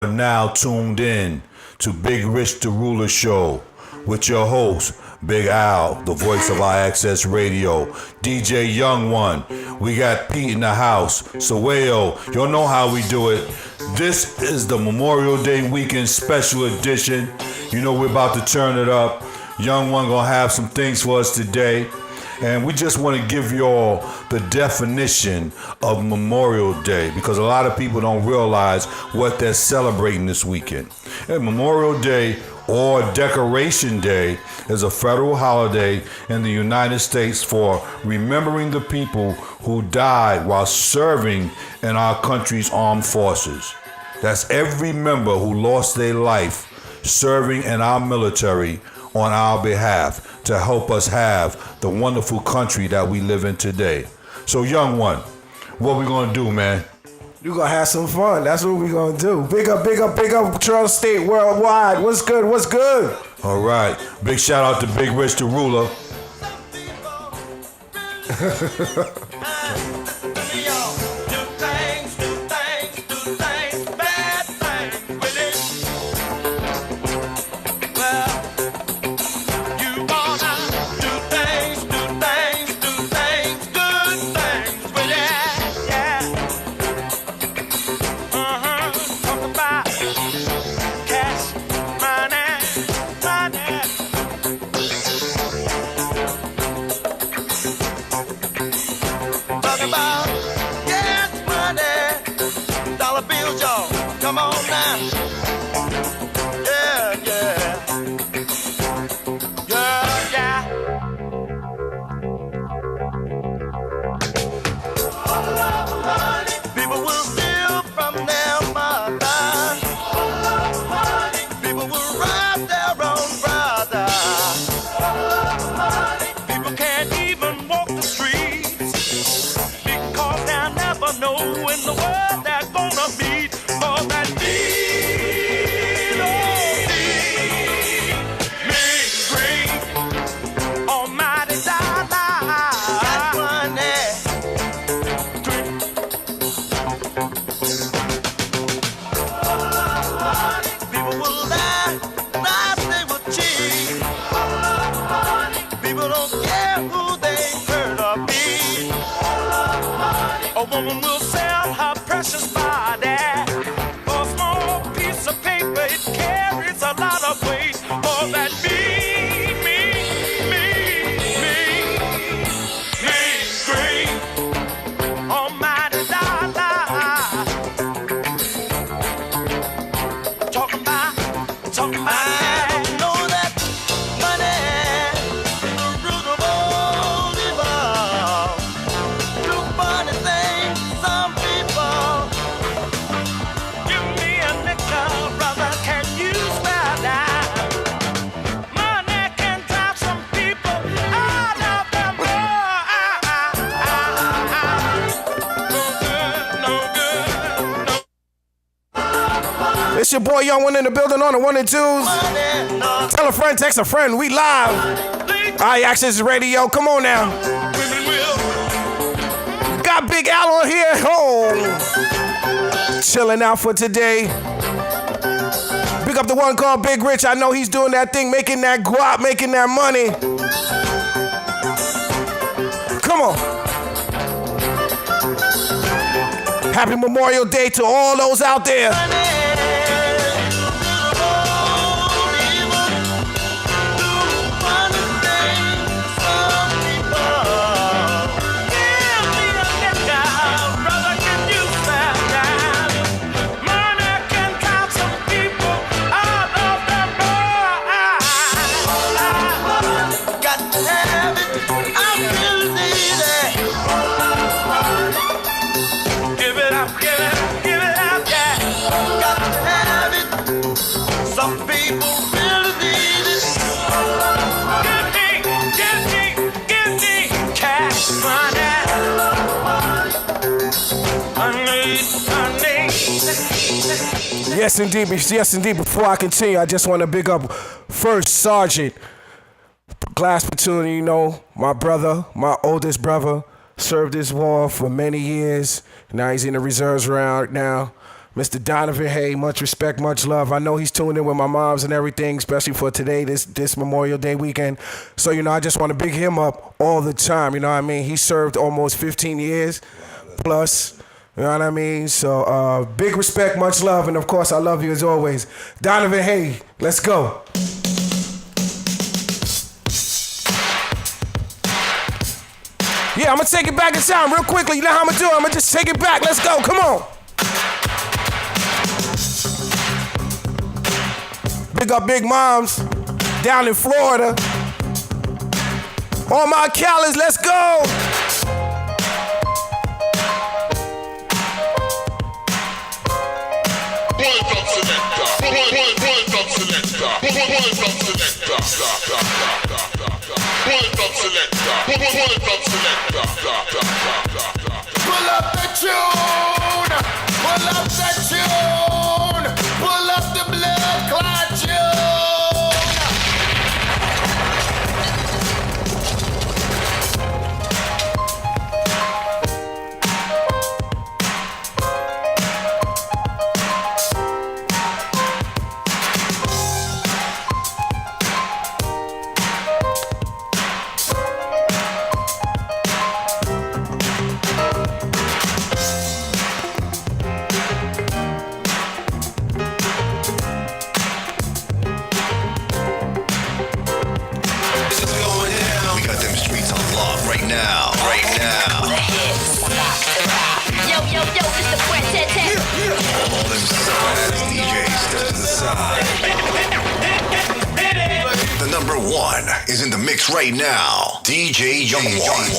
Now tuned in to Big Rich the Ruler Show with your host, Big Al, the voice of IXS Radio, DJ Young One. We got Pete in the house, Saweo. Y'all know how we do it. This is the Memorial Day weekend special edition. You know we're about to turn it up. Young One gonna have some things for us today. And we just want to give you all the definition of Memorial Day because a lot of people don't realize what they're celebrating this weekend. And Memorial Day or Decoration Day is a federal holiday in the United States for remembering the people who died while serving in our country's armed forces. That's every member who lost their life serving in our military on our behalf to help us have the wonderful country that we live in today. So, Young One, what we gonna do, man? You gonna have some fun. That's what we gonna do. Big up, big up, big up, Charles State Worldwide. What's good? What's good? All right. Big shout out to Big Rich the Ruler. It's your boy Young One in the building on the one and twos. Tell a friend, text a friend. We live. IXS Radio. Come on now. Got Big Al on here. Oh, chilling out for today. Big up the one called Big Rich. I know he's doing that thing, making that guap, making that money. Come on. Happy Memorial Day to all those out there. Yes, indeed. Yes, indeed. Before I continue, I just want to big up First Sergeant Glass Platoon. You know, my brother, my oldest brother, served this war for many years. Now he's in the reserves round now. Mr. Donovan Hay, much respect, much love. I know he's tuned in with my moms and everything, especially for today, this Memorial Day weekend. So, I just want to big him up all the time, you know what I mean? He served almost 15 years plus, you know what I mean? So, big respect, much love, and of course, I love you as always. Donovan Hay, let's go. Yeah, I'm gonna take it back in time real quickly. You know how I'm gonna do it? I'm gonna just take it back. Let's go, come on. Big up Big Moms down in Florida. All my Callas, let's go. Pull up the tune, pull up the tune, pull up the blood clot tune. The number one is in the mix right now. DJ Young One.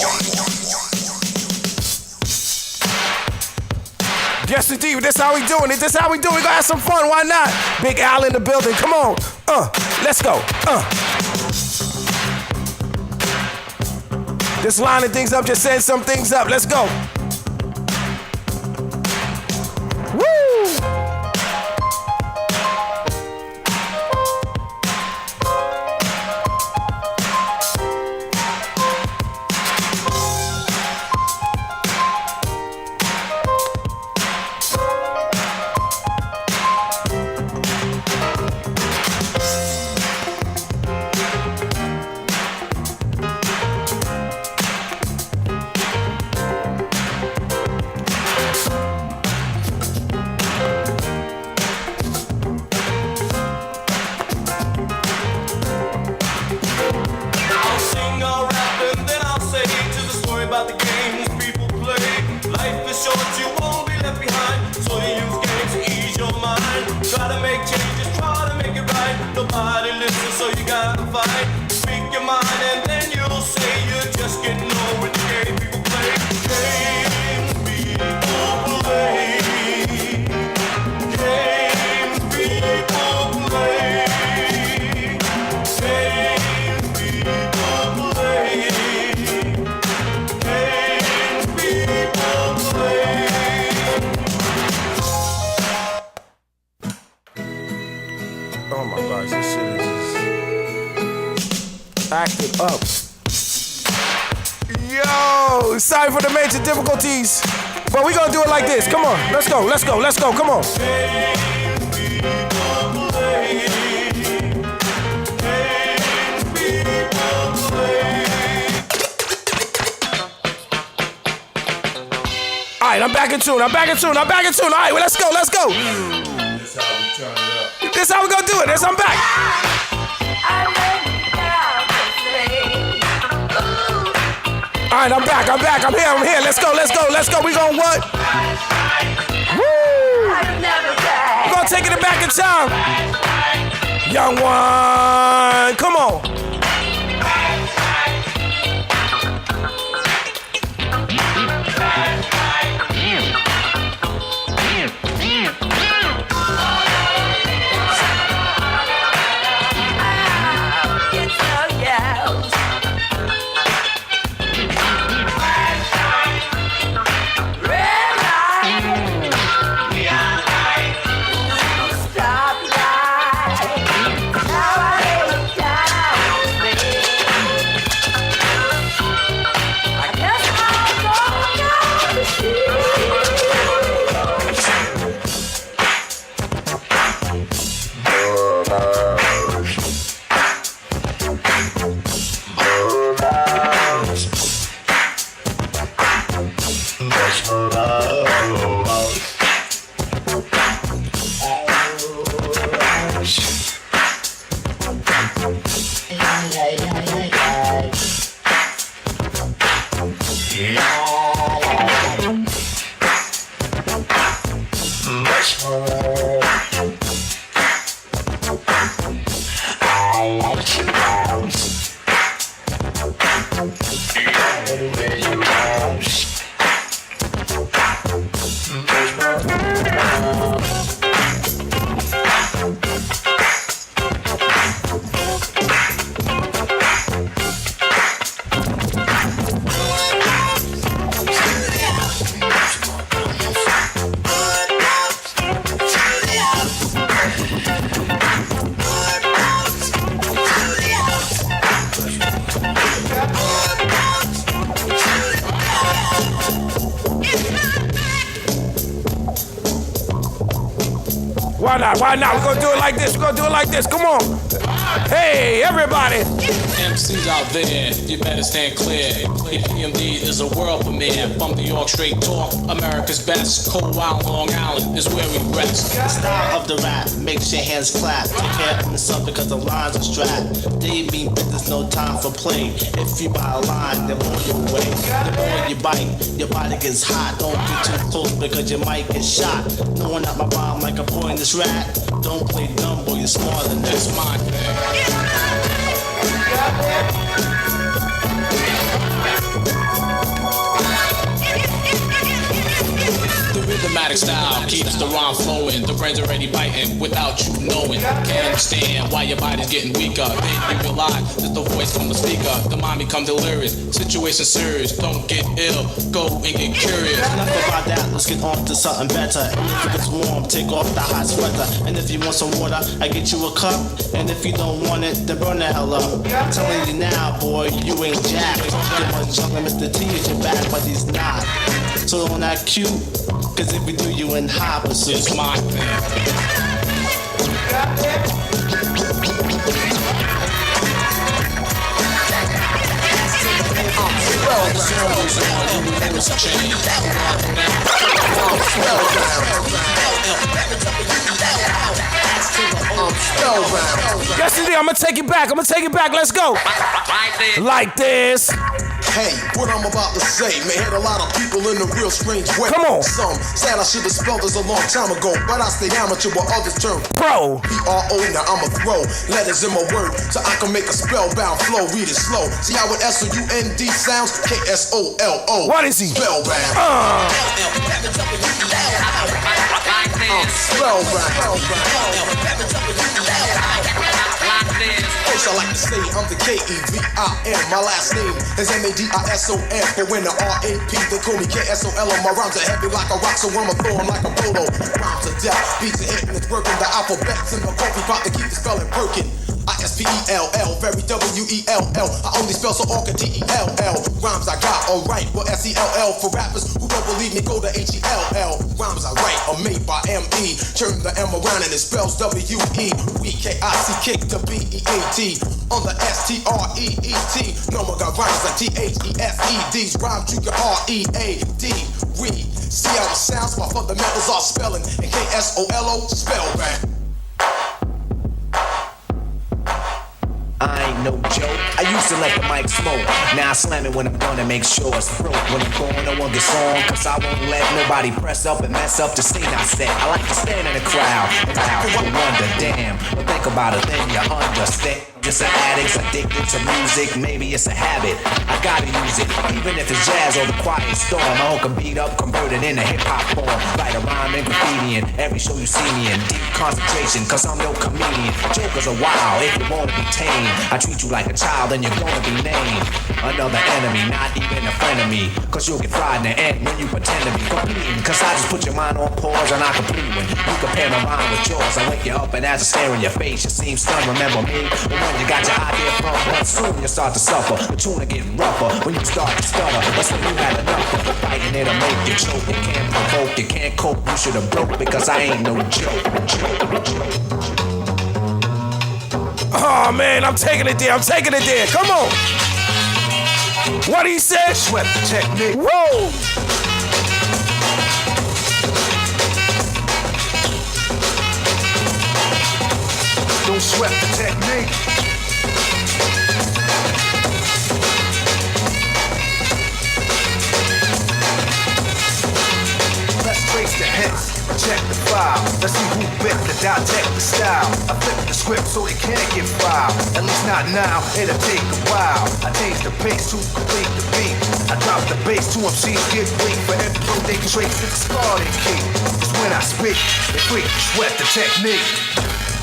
Yes, indeed. This how we doing it. This how we do it. We gonna have some fun. Why not? Big Al in the building. Come on. Let's go. Just lining things up. Just setting some things up. Let's go. Woo! Oh my gosh, this shit is acted up. Yo, sorry for the major difficulties, but we gonna do it like this. Come on, let's go, let's go, let's go, come on. All right, I'm back in tune. All right, well, let's go. This how we turn it up. This how we gonna do it. This, I'm back. All right, I'm back. I'm here. Let's go. We gonna what? Woo! We gonna take it back in time. Young One, come on. Why not? Why not? We're gonna do it like this. We're gonna do it like this. Come on. Hey, everybody. MCs out there, you better stand clear. EPMD is a world premiere. From New York, straight talk, America's best. Cold Wild Long Island is where we rest. The style of the rap makes your hands clap. Take care of yourself because the lines are strapped. They mean business, no time for play. If you buy a line, they're on your way. The more you bite, your body gets hot. Don't get too close because you might get shot. No one at my bomb like a poisonous rat. Don't play dumb, boy, you're smarter than that. That's my thing. The rhythmatic style keeps the rhyme flowing. The brain's already biting without you knowing. Can't understand why your body's getting weaker. Then you realize there's the voice from the speaker. The mind become delirious. Situation serious. Don't get ill. Go and get curious. Enough about that, let's get on to something better. And if it gets warm, take off the hot sweater. And if you want some water, I get you a cup. And if you don't want it, then burn the hell up. I'm telling you now, boy, you ain't jack. Get much junk, Mr. T is your back, but he's not. So don't act cute, cause if we do, you in hot pursuit. It's my thing. Yes, indeed. I'm gonna take it back. Let's go. Like this. Hey, what I'm about to say may hit a lot of people in a real strange way. Come on. Some said I should have spelled this a long time ago, but I stay amateur while others turn Pro. P-R-O, now I'ma throw letters in my word so I can make a spellbound flow. Read it slow. See how it S-O-U-N-D sounds? K-S-O-L-O. What is he? Spellbound. Spellbound. First I like to say I'm the K-E-V-I-M. My last name is M-A-D-I-S-O-N. But when the R-A-P, they call me K-S-O-L. My rhymes are heavy like a rock, so I'ma throw 'em like a polo. Rhymes are death, beats are hitting, it's working. The alphabet's in the coffee pot to keep the spelling perking. I-S-P-E-L-L, very W-E-L-L. I only spell so all can T-E-L-L. Rhymes I got alright, well S-E-L-L. For rappers who don't believe me, go to H-E-L-L. Rhymes I write are made by M-E. Turn the M around and it spells W-E. We K-I-C-K to B-E-A-T. On the S-T-R-E-E-T. No more got rhymes like T-H-E-F-E-D's. Rhymes you get R-E-A-D. Read. See how it sounds? My fundamentals are spelling. And K-S-O-L-O, spellbound. I ain't no joke. I used to let the mic smoke. Now I slam it when I'm done and make sure it's broke. When I'm going, no one gets on, cause I won't let nobody press up and mess up the scene I set. I like to stand in the crowd and I wonder, damn. But think about it, then you understand. Just an addict's addicted to music, maybe it's a habit. I gotta use it, even if it's jazz or the quiet storm. I hook a beat up, convert it into hip-hop form. Write a rhyme and graffiti in every show you see me in. Deep concentration, cause I'm no comedian. Jokers are wild if you wanna be tame. I treat you like a child and you're gonna be named another enemy, not even a friend of me. Cause you'll get fried in the end when you pretend to be completing. Cause I just put your mind on pause and I complete when you compare my mind with yours. I wake you up and as I stare in your face, you seem stunned. Remember me? But when you got your idea from, but soon you start to suffer. The tune will get rougher when you start to stutter. That's when you had enough of the fighting. It'll make you choke. You can't provoke, you can't cope. You should have broke because I ain't no joke. Oh man, I'm taking it there. Come on. What he said? Sweat the technique. Whoa. Don't sweat the technique. Let's trace the hits, check the file. Let's see who bit the dissect the style. I flip the script so it can't get filed. At least not now, it'll take a while. I change the pace to complete the beat. I drop the bass to MCs get weak. For every flow they can trace to the scar they keep. Cause when I speak, they freak, sweat the technique.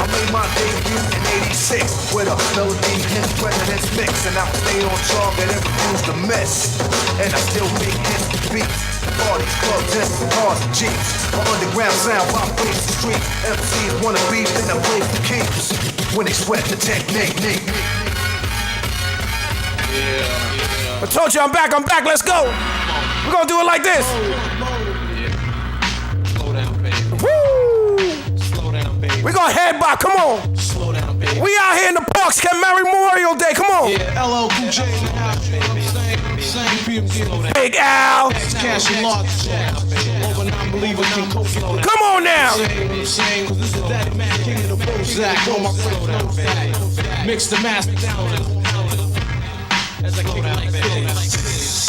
I made my debut in '86 with a melody and president's mix, and I stayed on target and refused to miss. And I still make hits to beats. Parties, clubs, and cars and jeeps. My underground sound vibrates the street. MCs wanna beef, then I blaze the keeps. When they sweat the technique. I told you I'm back. Let's go. We're gonna do it like this. Slow down, baby. Woo! Slow down, baby. We gonna headbutt. Come on. Slow down, baby. We out here in the parks. Get Merry Memorial Day. Come on. Yeah, LL Cool J in the house. Same people. Big Al. Cash and large check. Over non-believer can cope. Come on now. Same, cause this is Daddy Man, king of the Bozak. On my friend, mix the master down. As I kick it like this.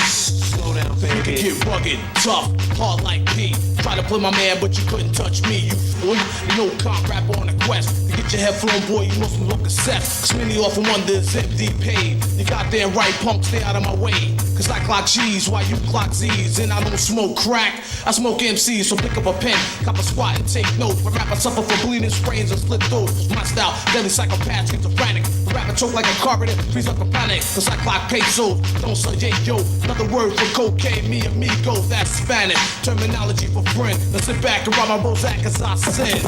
Slow down, baby. You can get rugged, tough, hard like P. Try to play my man, but you couldn't touch me. You fool. You know, cop rapper on a quest. To get your head flown, boy, you must look a set. Smitty off of one this empty pave. You got there right, punk, stay out of my way. Cause I clock G's while you clock Z's. And I don't smoke crack, I smoke MCs. So pick up a pen, cop a squat and take notes. A rapper suffer from bleeding sprains and split throats. My style, deadly psychopath, schizophrenic. A rapper choke like a carpenter, freeze like a panic. Cause I clock pesos, don't say yeah, yo. Another word for cocaine, me amigo, that's Spanish. Terminology for friend. Now sit back and rob my Bozak as I sin.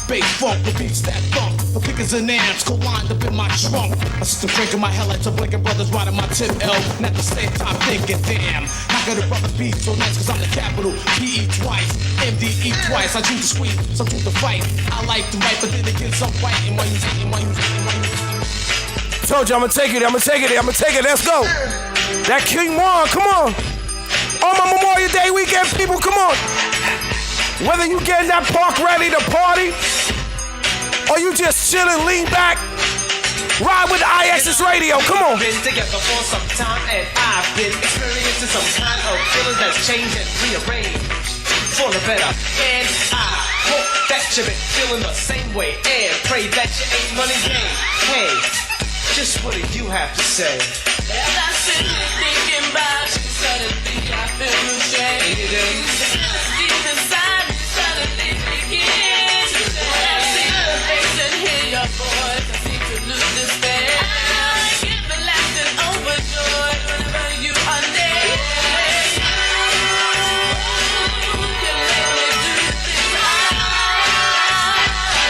Bass funk, the beats that thump. The kickers and amps co-lined up in my trunk. My system drinking my headlights, a blinking brothers riding my tip L. And at the same time thinking, damn, how could a brother be so nice? Cause I'm the capital, PE twice, MDE twice. I choose to squeeze, some choose to fight. I like to write, but then again, some fighting. Why you Told you I'm gonna take it. Let's go. That King Juan, come on. On my Memorial Day weekend, people, come on. Whether you getting that park ready to party, or you just chilling, lean back, ride with IXS Radio, come on. Been together for some time and I've been experiencing some kind of feeling that's changed and rearranged for the better. And I hope that you've been feeling the same way and pray that you ain't running game. Hey, just what do you have to say? As I sit here thinking about you, suddenly I feel ashamed. Deep inside me, suddenly begins to say. When I see your face and hear your voice, I seem to lose despair. I get relaxed and overjoyed whenever you are near. You can make me do the things I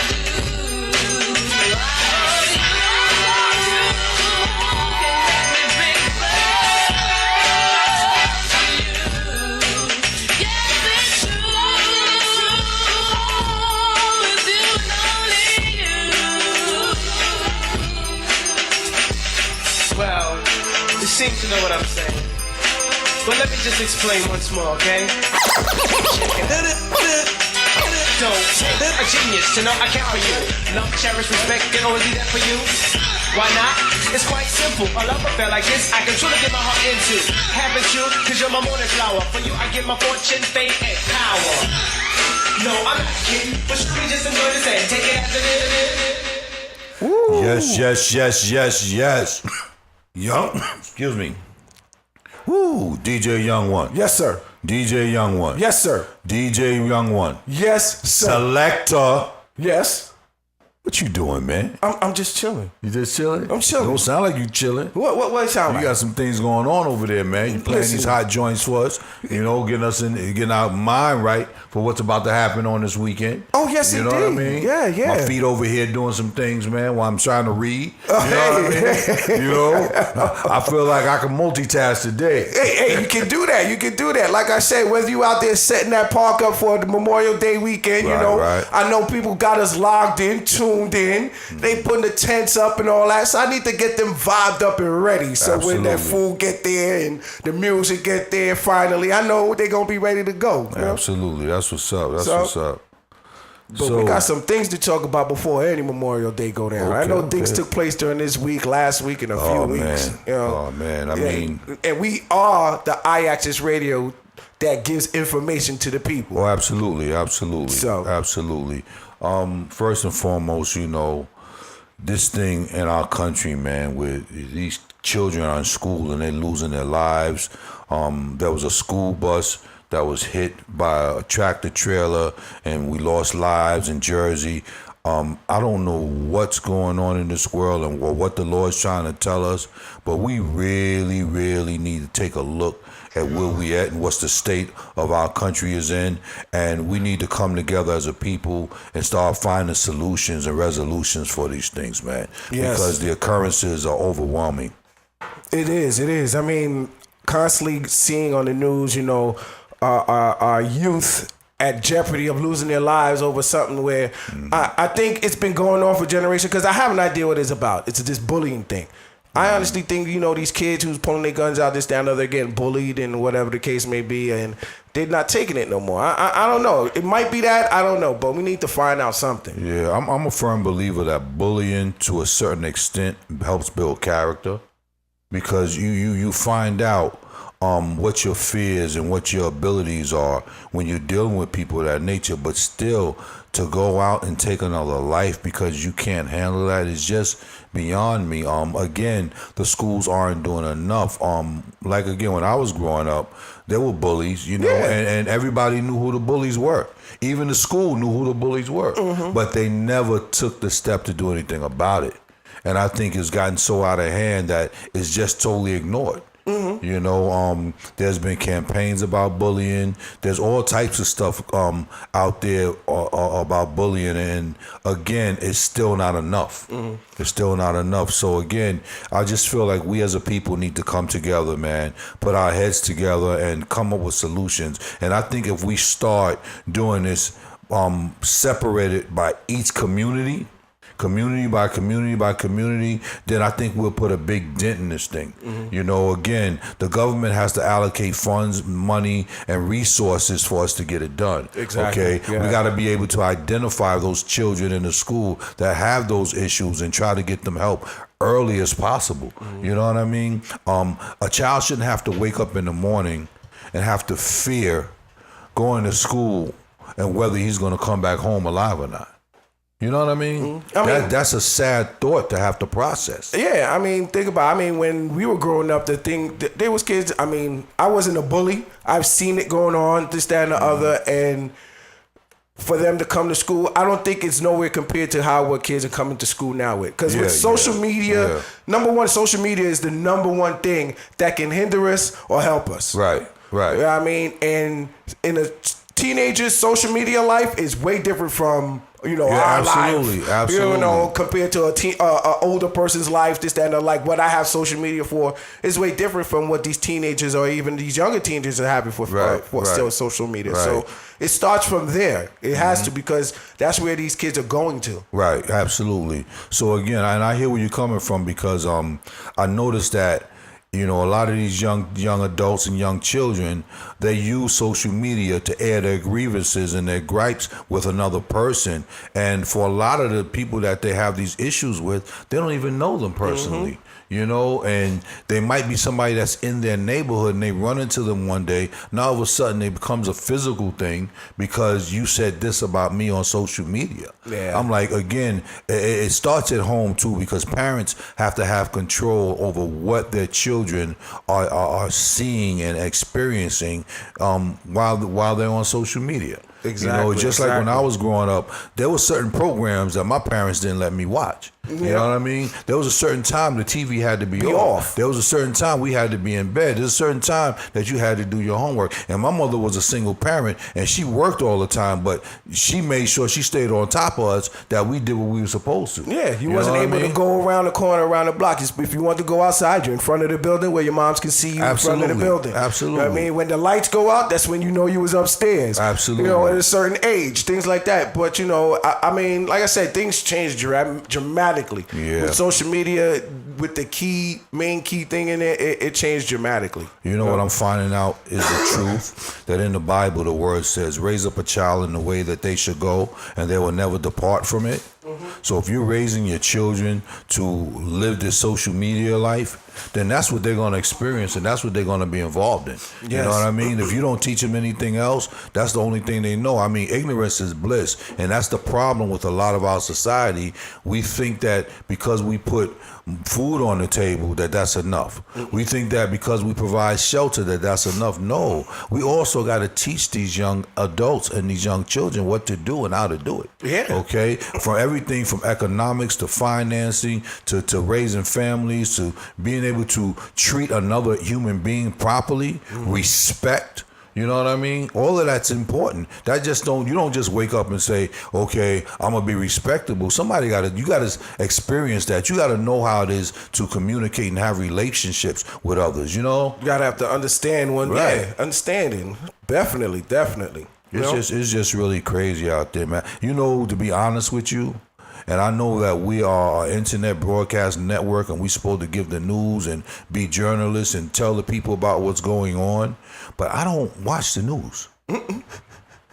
do. Well, you seem to know what I'm saying. But let me just explain once more, okay? Don't take a genius to know I care for you. Love, cherish, respect, and always be there for you. Why not? It's quite simple. A love affair like this, I can truly get my heart into. Haven't you? Cause you're my morning flower. For you, I get my fortune, fame, and power. No, I'm not kidding. But should we just enjoy this and take it as it is? Yes. Young, excuse me. Woo, DJ Young One. Yes, sir. DJ Young One. Yes, sir. DJ Young One. Yes, sir. Selector. Yes. What you doing, man? I'm just chilling. You just chilling? I'm chilling. Don't sound like you chilling. What it sound You like? got some things going on over there, man. You playing these hot joints for us, getting our mind right for what's about to happen on this weekend. Oh, yes, you know indeed. what I mean? Yeah. My feet over here doing some things, man, while I'm trying to read. You know what I mean? You know, I feel like I can multitask today. Hey, you can do that. Like I said, whether you out there setting that park up for the Memorial Day weekend, Right. I know people got us logged in, tuned tuned in. They putting the tents up and all that. So I need to get them vibed up and ready. So when that food get there and the music get there finally, I know they're going to be ready to go. You know? Absolutely. That's what's up. That's what's up. But we got some things to talk about before any Memorial Day go down. I know things took place during this week, last week, and a few weeks. Man. You know? Oh, man. I mean... And we are the iAccess Radio that gives information to the people. Oh, absolutely. Absolutely. So. Absolutely. First and foremost, you know, this thing in our country, man, with these children are in school and they're losing their lives. There was a school bus that was hit by a tractor trailer and we lost lives in Jersey. I don't know what's going on in this world and what the Lord's trying to tell us, but we really, really need to take a look at where we at and what's the state of our country is in, and we need to come together as a people and start finding solutions and resolutions for these things, man. Yes. Because the occurrences are overwhelming. It is. I mean, constantly seeing on the news, you know, our youth at jeopardy of losing their lives over something where I think it's been going on for generations, because I have an idea what it's about. It's this bullying thing. I honestly think, you know, these kids who's pulling their guns out, this, that, and other, getting bullied and whatever the case may be, and they're not taking it no more. I don't know. It might be that. I don't know. But we need to find out something. Yeah, I'm a firm believer that bullying to a certain extent helps build character, because you find out what your fears and what your abilities are when you're dealing with people of that nature, but still to go out and take another life because you can't handle that is just beyond me. Again, the schools aren't doing enough. Like again, when I was growing up, there were bullies, you know, and everybody knew who the bullies were. Even the school knew who the bullies were, but they never took the step to do anything about it. And I think it's gotten so out of hand that it's just totally ignored. You know, there's been campaigns about bullying. There's all types of stuff out there about bullying, and again, it's still not enough. It's still not enough. So again, I just feel like we as a people need to come together, man, put our heads together and come up with solutions. And I think if we start doing this, separated by each community by community, then I think we'll put a big dent in this thing. You know, again, the government has to allocate funds, money, and resources for us to get it done. Exactly. Okay, we got to be able to identify those children in the school that have those issues and try to get them help early as possible. You know what I mean? A child shouldn't have to wake up in the morning and have to fear going to school and whether he's going to come back home alive or not. You know what I mean? That's a sad thought to have to process. Yeah, I mean, think about it. I mean, when we were growing up, there was kids, I mean, I wasn't a bully. I've seen it going on, this, that, and the other, and for them to come to school, I don't think it's nowhere compared to what kids are coming to school now with. Because with social media, number one, social media is the number one thing that can hinder us or help us. Right. You know what I mean? And in a teenager's social media life is way different from, you know, our life. Absolutely. You know, compared to a older person's life, this, that, and like what I have social media for is way different from what these teenagers or even these younger teenagers are having for still social media. Right. So it starts from there. It has to, because that's where these kids are going to. Right, absolutely. So again, and I hear where you're coming from, because I noticed that, you know, a lot of these young adults and young children, they use social media to air their grievances and their gripes with another person. And for a lot of the people that they have these issues with, they don't even know them personally. You know, and they might be somebody that's in their neighborhood and they run into them one day. Now all of a sudden it becomes a physical thing because you said this about me on social media. Yeah. I'm like, again, it starts at home too, because parents have to have control over what their children are seeing and experiencing while they're on social media. Exactly. You know, just like when I was growing up, there were certain programs that my parents didn't let me watch. You know what I mean? There was a certain time the TV had to be off. There was a certain time we had to be in bed. There's a certain time that you had to do your homework. And my mother was a single parent, and she worked all the time, but she made sure she stayed on top of us that we did what we were supposed to. Yeah, you wasn't able to go around the corner, around the block. If you want to go outside, you're in front of the building where your moms can see you in front of the building. Absolutely. You know what I mean? When the lights go out, that's when you know you was upstairs. Absolutely. You know, at a certain age, things like that. But, you know, I mean, like I said, things changed dramatically. Yeah. With social media, with the main key thing in it, it changed dramatically. You know what I'm finding out is the truth, that in the Bible, the word says, raise up a child in the way that they should go, and they will never depart from it. So if you're raising your children to live this social media life, then that's what they're going to experience, and that's what they're going to be involved in. Yes. You know what I mean? If you don't teach them anything else, that's the only thing they know. I mean, ignorance is bliss, and that's the problem with a lot of our society. We think that because we put food on the table, that's enough. We think that because we provide shelter, that's enough. No, we also got to teach these young adults and these young children what to do and how to do it. Yeah. Okay? From everything from economics to financing to raising families to being able to treat another human being properly, respect. You know what I mean? All of that's important. You don't just wake up and say, okay, I'm gonna be respectable. You gotta experience that. You gotta know how it is to communicate and have relationships with others, you know? You gotta have to understand Right. Yeah, understanding. Definitely. It's just really crazy out there, man. You know, to be honest with you, and I know that we are an internet broadcast network and we're supposed to give the news and be journalists and tell the people about what's going on, but I don't watch the news.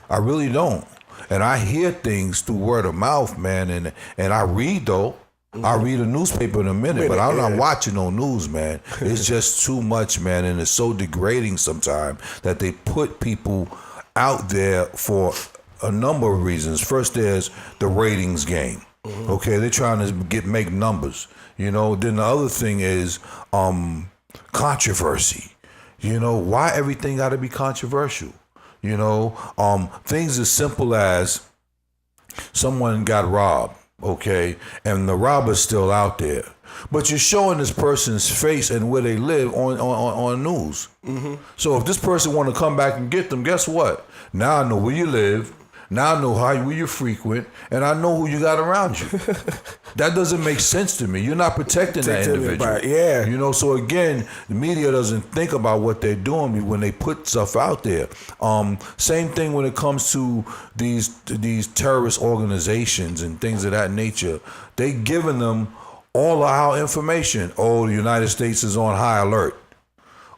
I really don't. And I hear things through word of mouth, man, and I read, though. I'll read a newspaper in a minute, but I'm not watching no news, man. It's just too much, man, and it's so degrading sometimes that they put people out there for a number of reasons. First, there's the ratings game. Okay, they're trying to make numbers, you know. Then the other thing is controversy. You know, why everything got to be controversial? You know, things as simple as someone got robbed, okay, and the robber's still out there, but you're showing this person's face and where they live on news. So if this person want to come back and get them, guess what? Now I know where you live. Now I know where you frequent, and I know who you got around you. That doesn't make sense to me. You're not protecting that individual. Yeah. You know, so again, the media doesn't think about what they're doing when they put stuff out there. Same thing when it comes to these terrorist organizations and things of that nature. They giving them all of our information. Oh, the United States is on high alert.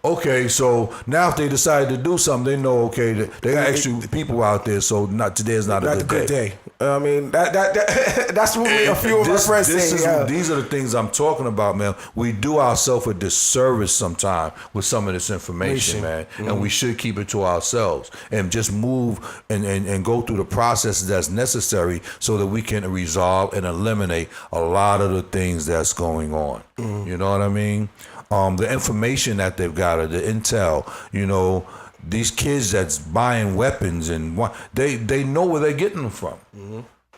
Okay, so now if they decide to do something, they know, okay, they got extra people out there, so today's not a good day. I mean, that's what a few of my friends say. These are the things I'm talking about, man. We do ourselves a disservice sometimes with some of this information, man, and we should keep it to ourselves and just move and go through the processes that's necessary so that we can resolve and eliminate a lot of the things that's going on. You know what I mean? The information that they've got, the intel, you know, these kids that's buying weapons and they know where they're getting them from.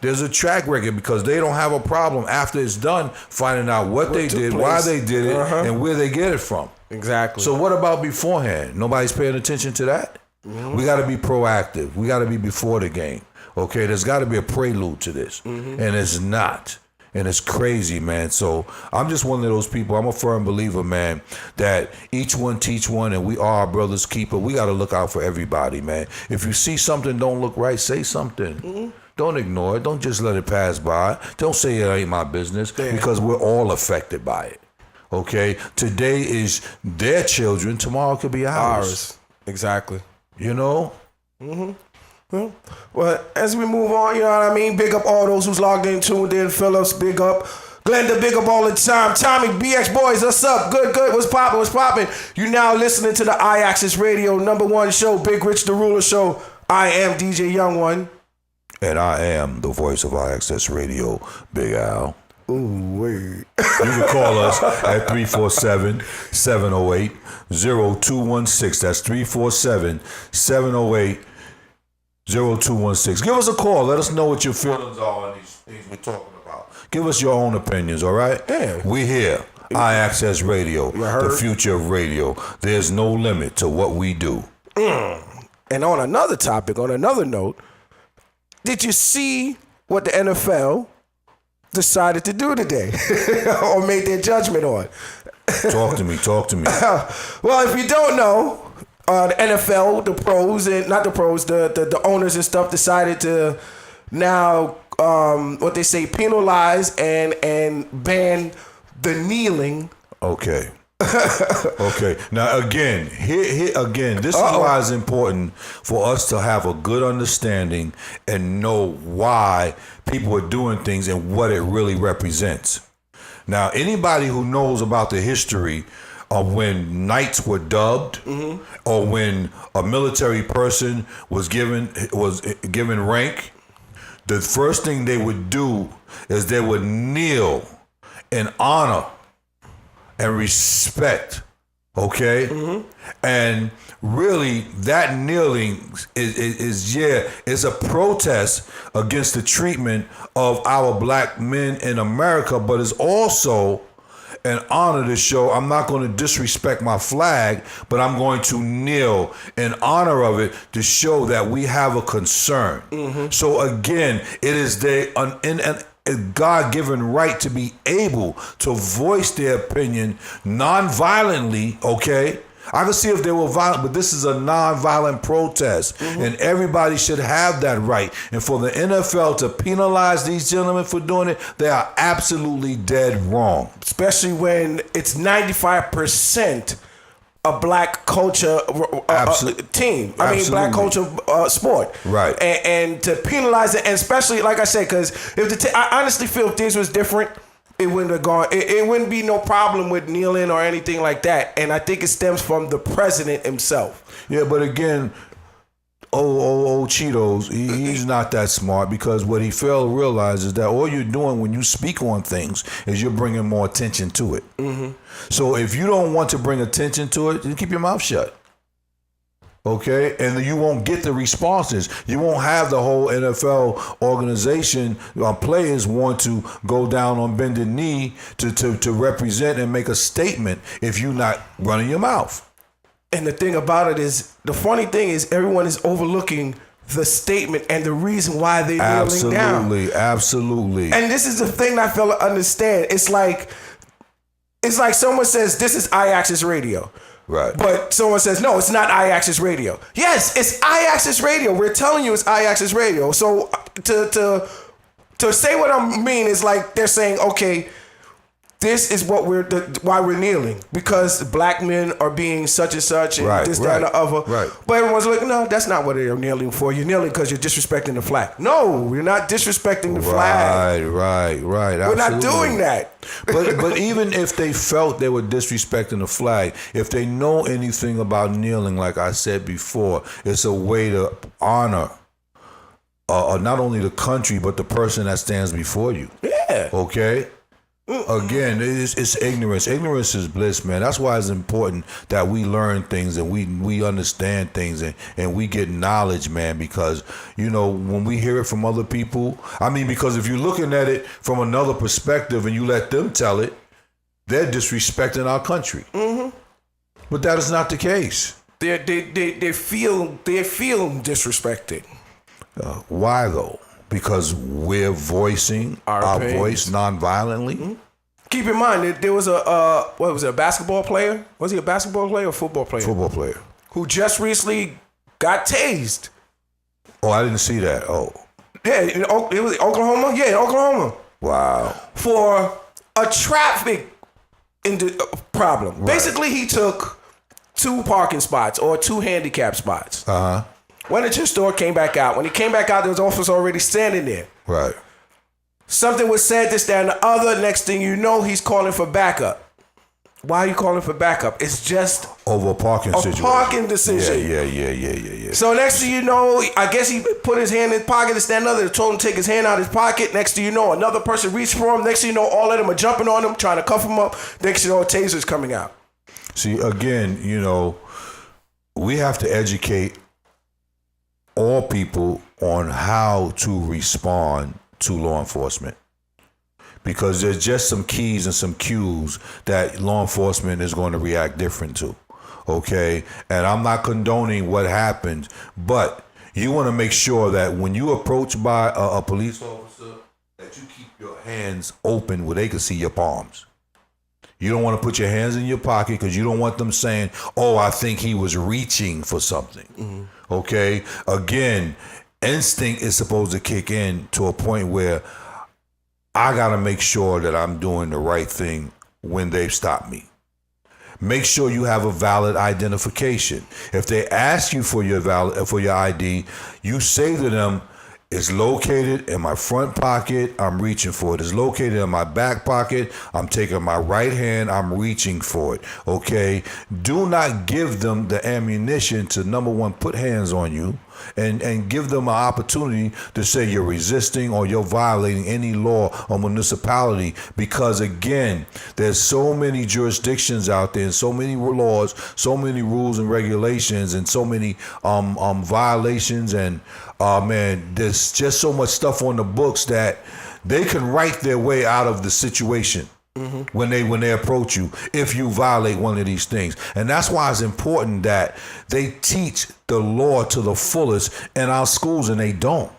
There's a track record because they don't have a problem after it's done finding out what they did, why they did it, and where they get it from. Exactly. So what about beforehand? Nobody's paying attention to that? We got to be proactive. We got to be before the game. Okay, there's got to be a prelude to this, and it's not. And it's crazy, man. So I'm just one of those people. I'm a firm believer, man, that each one teach one, and we are our brother's keeper. We got to look out for everybody, man. If you see something don't look right, say something. Don't ignore it. Don't just let it pass by. Don't say it ain't my business because we're all affected by it. Okay? Today is their children. Tomorrow could be ours. Exactly. You know? Well, as we move on, you know what I mean? Big up all those who's logged in, tuned in. Phillips, big up. Glenda, big up all the time. Tommy, BX Boys, what's up? Good. What's poppin'? You now listening to the iAccess Radio #1 show, Big Rich the Ruler Show. I am DJ Young One. And I am the voice of iAccess Radio, Big Al. Ooh, wait. You can call us at 347-708-0216. That's 347-708-0216. Give us a call. Let us know what your feelings are on these things we're talking about. Give us your own opinions, all right? Yeah. We here. iAccess Radio, heard? the future of radio. There's no limit to what we do. And on another topic, on another note, did you see what the NFL decided to do today or made their judgment on? Talk to me. Well, if you don't know, the NFL, the pros, and not the pros, the owners and stuff decided to now, what they say, penalize and ban the kneeling. Okay. Okay. Now again, here again, this is why it's important for us to have a good understanding and know why people are doing things and what it really represents. Now, anybody who knows about the history of when knights were dubbed, or when a military person was given rank, the first thing they would do is they would kneel in honor and respect, okay? And really, that kneeling is a protest against the treatment of our black men in America, but it's also an honor to show I'm not going to disrespect my flag, but I'm going to kneel in honor of it to show that we have a concern. So again, it is a God-given right to be able to voice their opinion non-violently, okay? I can see if they were violent, but this is a non-violent protest, and everybody should have that right. And for the NFL to penalize these gentlemen for doing it, they are absolutely dead wrong. Especially when it's 95% a black culture team. I mean, black culture sport. Right. And to penalize it, and especially, like I said, because if I honestly feel if this was different, it wouldn't have gone. It wouldn't be no problem with kneeling or anything like that. And I think it stems from the president himself. Yeah, but again, old Cheetos, he's not that smart, because what he failed to realize is that all you're doing when you speak on things is you're bringing more attention to it. So if you don't want to bring attention to it, then keep your mouth shut. Okay, and you won't get the responses. You won't have the whole NFL organization, players want to go down on bended knee to represent and make a statement if you're not running your mouth. And the thing about it is, the funny thing is, everyone is overlooking the statement and the reason why they're kneeling down. Absolutely. And this is the thing that I fail to understand. It's like someone says, this is iAccess Radio. Right. But someone says, no, it's not iAccess Radio. Yes, it's iAccess Radio. We're telling you it's iAccess Radio. So to say what I mean is like they're saying, okay, this is what why we're kneeling, because black men are being such and such and this, that, and the other. Right. But everyone's like, no, that's not what they're kneeling for. You're kneeling because you're disrespecting the flag. No, we're not disrespecting the flag. Right. We're not doing that. But even if they felt they were disrespecting the flag, if they know anything about kneeling, like I said before, it's a way to honor not only the country, but the person that stands before you. Yeah. Okay? Again, it's ignorance. Ignorance is bliss, man. That's why it's important that we learn things and we understand things and we get knowledge, man, because, you know, when we hear it from other people, I mean, because if you're looking at it from another perspective and you let them tell it, they're disrespecting our country. But that is not the case. They feel disrespected. Why though? Because we're voicing our voice non-violently. Keep in mind, there was a basketball player? Was he a basketball player or football player? Football player. Who just recently got tased. Oh, I didn't see that. Oh. Yeah, it was Oklahoma? Yeah, Oklahoma. Wow. For a traffic problem. Right. Basically, he took 2 parking spots or 2 handicap spots. Went into the store, came back out. When he came back out, there was an officer already standing there. Right. Something was said, this, that, and the other. Next thing you know, he's calling for backup. Why are you calling for backup? It's just over a parking situation. Parking decision. Yeah. So next thing you know, I guess he put his hand in his pocket, this, that, and the other. Told him to take his hand out of his pocket. Next thing you know, another person reached for him. Next thing you know, all of them are jumping on him, trying to cuff him up. Next thing you know, a taser's coming out. See, again, you know, we have to educate all people on how to respond to law enforcement. Because there's just some keys and some cues that law enforcement is going to react different to. Okay? And I'm not condoning what happened, but you want to make sure that when you approach by a police officer, that you keep your hands open where they can see your palms. You don't want to put your hands in your pocket because you don't want them saying, oh, I think he was reaching for something. Okay? Again, instinct is supposed to kick in to a point where I got to make sure that I'm doing the right thing when they've stopped me. Make sure you have a valid identification. If they ask you for your ID, you say to them, it's located in my front pocket, I'm reaching for it. It's located in my back pocket, I'm taking my right hand, I'm reaching for it. Okay? Do not give them the ammunition to, number one, put hands on you and give them an opportunity to say you're resisting or you're violating any law or municipality, because again, there's so many jurisdictions out there and so many laws, so many rules and regulations and so many violations and man, there's just so much stuff on the books that they can write their way out of the situation. When they approach you, if you violate one of these things. And that's why it's important that they teach the law to the fullest in our schools, and they don't.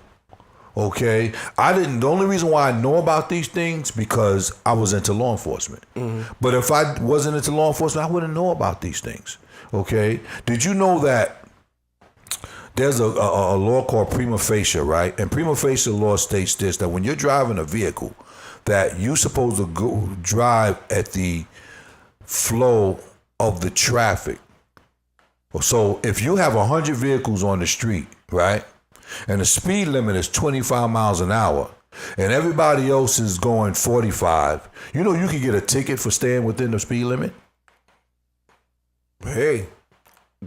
Okay? The only reason why I know about these things because I was into law enforcement. But if I wasn't into law enforcement, I wouldn't know about these things. Okay? Did you know that there's a law called prima facie, right? And prima facie law states this, that when you're driving a vehicle, that you're supposed to go drive at the flow of the traffic. So if you have 100 vehicles on the street, right, and the speed limit is 25 miles an hour, and everybody else is going 45, you know you can get a ticket for staying within the speed limit? Hey,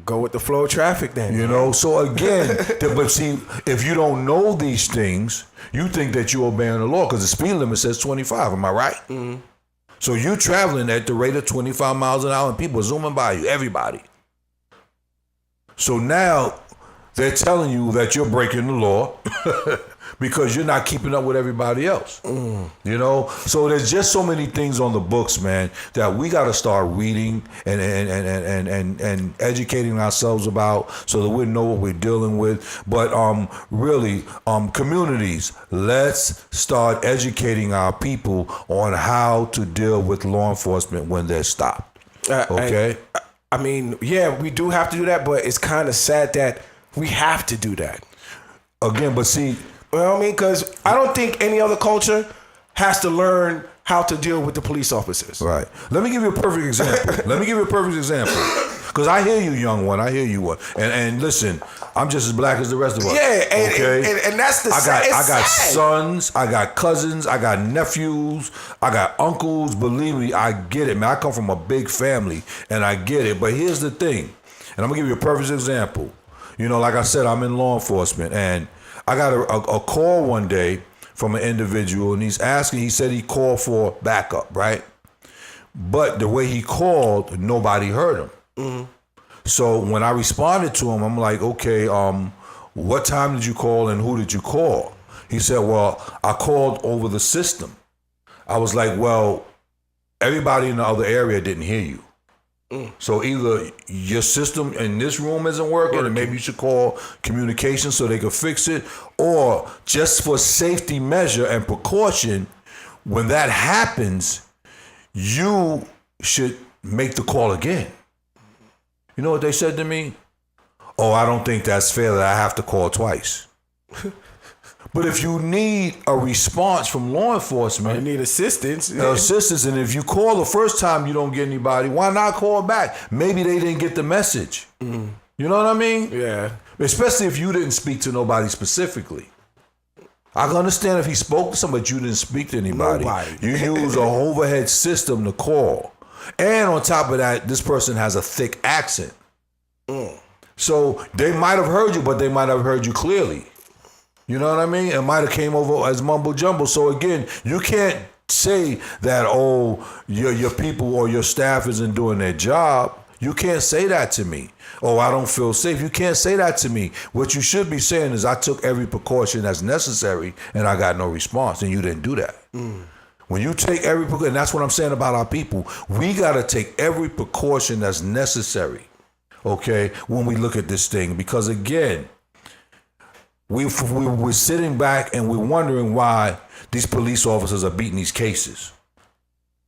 go with the flow of traffic then. You know, so again, but see, if you don't know these things, you think that you're obeying the law because the speed limit says 25, am I right? So you're traveling at the rate of 25 miles an hour and people are zooming by you, everybody. So now they're telling you that you're breaking the law because you're not keeping up with everybody else. You know? So there's just so many things on the books, man, that we got to start reading and educating ourselves about so that we know what we're dealing with. But really, communities, let's start educating our people on how to deal with law enforcement when they're stopped. Okay? I mean, yeah, we do have to do that, but it's kind of sad that we have to do that. Again, but see... You know what I mean? Because I don't think any other culture has to learn how to deal with the police officers. Right. Let me give you a perfect example. Because I hear you, young one. I hear you one. And listen, I'm just as black as the rest of us. Yeah, and that's the I got sons, I got cousins, I got nephews, I got uncles. Believe me, I get it, man. I come from a big family, and I get it. But here's the thing, and I'm going to give you a perfect example. You know, like I said, I'm in law enforcement, and I got a call one day from an individual, and he said he called for backup, right? But the way he called, nobody heard him. So when I responded to him, I'm like, okay, what time did you call and who did you call? He said, well, I called over the system. I was like, well, everybody in the other area didn't hear you. So either your system in this room isn't working, and maybe you should call communications so they can fix it, or just for safety measure and precaution, when that happens, you should make the call again. You know what they said to me? Oh, I don't think that's fair that I have to call twice. But if you need a response from law enforcement, you need assistance. And if you call the first time you don't get anybody, why not call back? Maybe they didn't get the message. You know what I mean? Yeah. Especially if you didn't speak to nobody specifically. I can understand if he spoke to somebody, but you didn't speak to anybody. You use a overhead system to call. And on top of that, this person has a thick accent. So they might have heard you, but they might have heard you clearly. You know what I mean? It might have came over as mumble jumble. So again, you can't say that, oh, your people or your staff isn't doing their job. You can't say that to me. Oh, I don't feel safe. You can't say that to me. What you should be saying is I took every precaution that's necessary and I got no response, and you didn't do that. When you take every precaution, and that's what I'm saying about our people, we got to take every precaution that's necessary, okay, when we look at this thing. Because, again, we're sitting back and we're wondering why these police officers are beating these cases.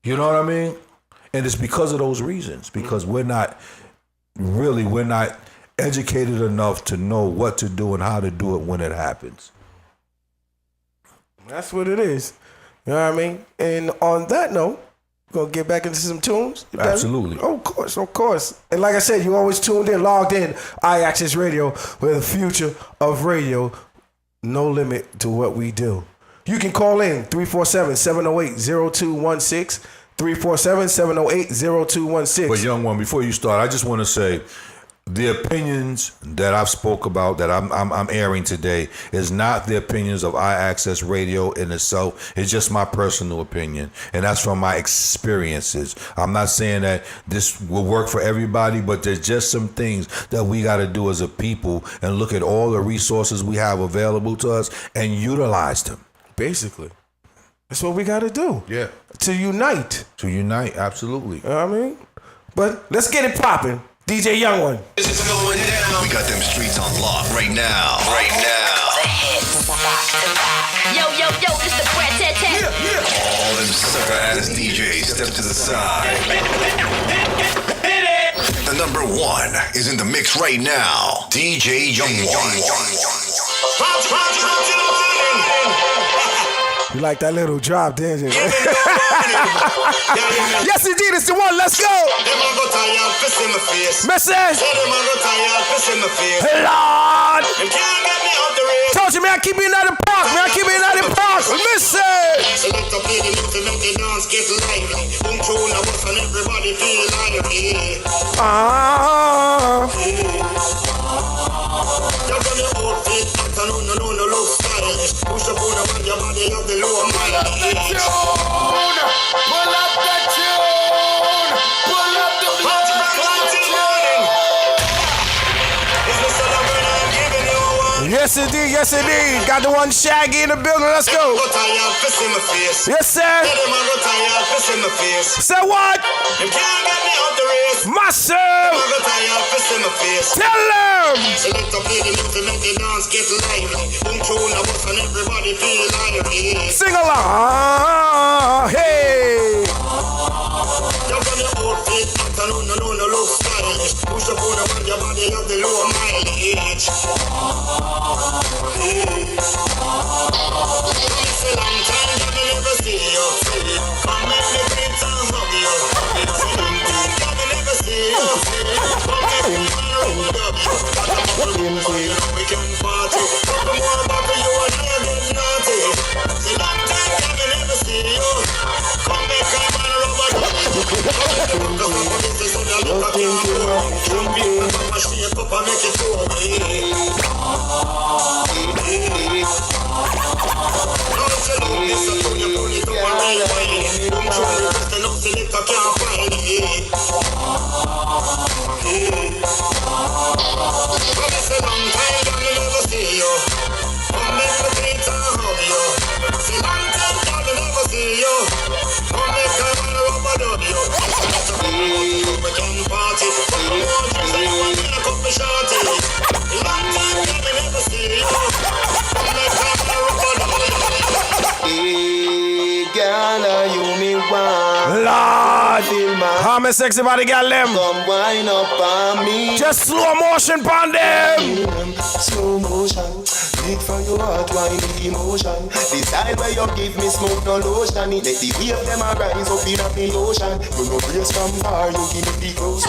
You know what I mean? And it's because of those reasons, because we're not educated enough to know what to do and how to do it when it happens. That's what it is. You know what I mean? And on that note, we're going to get back into some tunes. Absolutely. Oh, of course. And like I said, you always tuned in, logged in, iAccess Radio, where the future of radio, no limit to what we do. You can call in 347-708-0216, 347-708-0216. But young one, before you start, I just want to say the opinions that I've spoke about, that I'm airing today, is not the opinions of iAccess Radio in itself. It's just my personal opinion, and that's from my experiences. I'm not saying that this will work for everybody, but there's just some things that we got to do as a people and look at all the resources we have available to us and utilize them. Basically. That's what we got to do. Yeah. To unite. To unite, absolutely. You know what I mean? But let's get it popping. DJ Young One. We got them streets on lock right now. Yo, it's the Brat Tat Tat. All them sucker ass DJs step to the side. The number one is in the mix right now. DJ Young One. You like that little drop, didn't you? Yes, indeed, it's the one. Let's go. Message. Lord. Told you, man, I keep it out of the park. Message. Select up the music, make the dance get lively. Boom tune, I was and everybody feel lively. You're gonna outfit, I no look stylish. Push up on your body of the low mileage. Pull up the tune. Pull up the party morning. It's Mr. Lover, I'm giving you one. Yes, indeed. Got the one Shaggy in the building. Let's go. Yes, sir. Say what? You can't get me out the race. Myself. Tell them. Select up the music, make the dance get lively. Boom tune, I was and everybody feel lively. Sing along. Hey. You're gonna outfit, I no look stylish. Push up on your body of the low mileage. It's a long time that I never see you. Come make me greet and hug you. It's a long time that I never see you. Come make me round up. We can party. Talk more about you and I get naughty. It's a long time that I never see you. Come make me rub up. Lord, how many sexy body got them? Come wind up on me. Just slow motion on them. Slow motion. Beat from your heart, wine with emotion. Decide where you give me smoke, no lotion. Let the wave them arise up in the ocean. You no brace from far, you give me the close.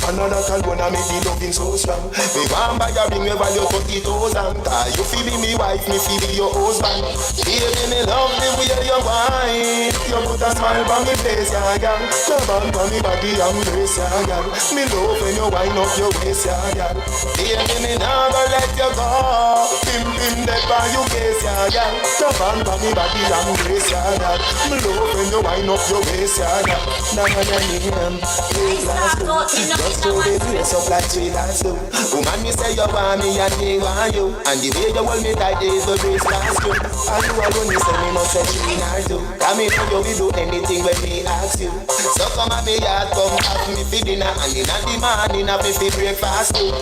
Another call wanna make the loving so strong. Me want buy a ring over your 30,000. Cause you feel me wife, me feel your husband. Baby, me love the way you wine. You put a smile on me face, yeah, girl. Come on me body and brace, yeah, girl. Me love when you wind up your waist, yeah, girl. Baby, me never let you go. Pim that by your case, yeah, girl. Come on me body and brace, yeah, girl. Me love when you wind up your waist, yeah. Now I'm in just throw the place up like three last two. Woman, me say you want me and me want you. And the way you hold me tight is the brace last you. And you alone, me say me must say she or two. I mean, you will do anything when me ask you. So come at me yard, come have me for dinner. And in the morning, have me for breakfast too.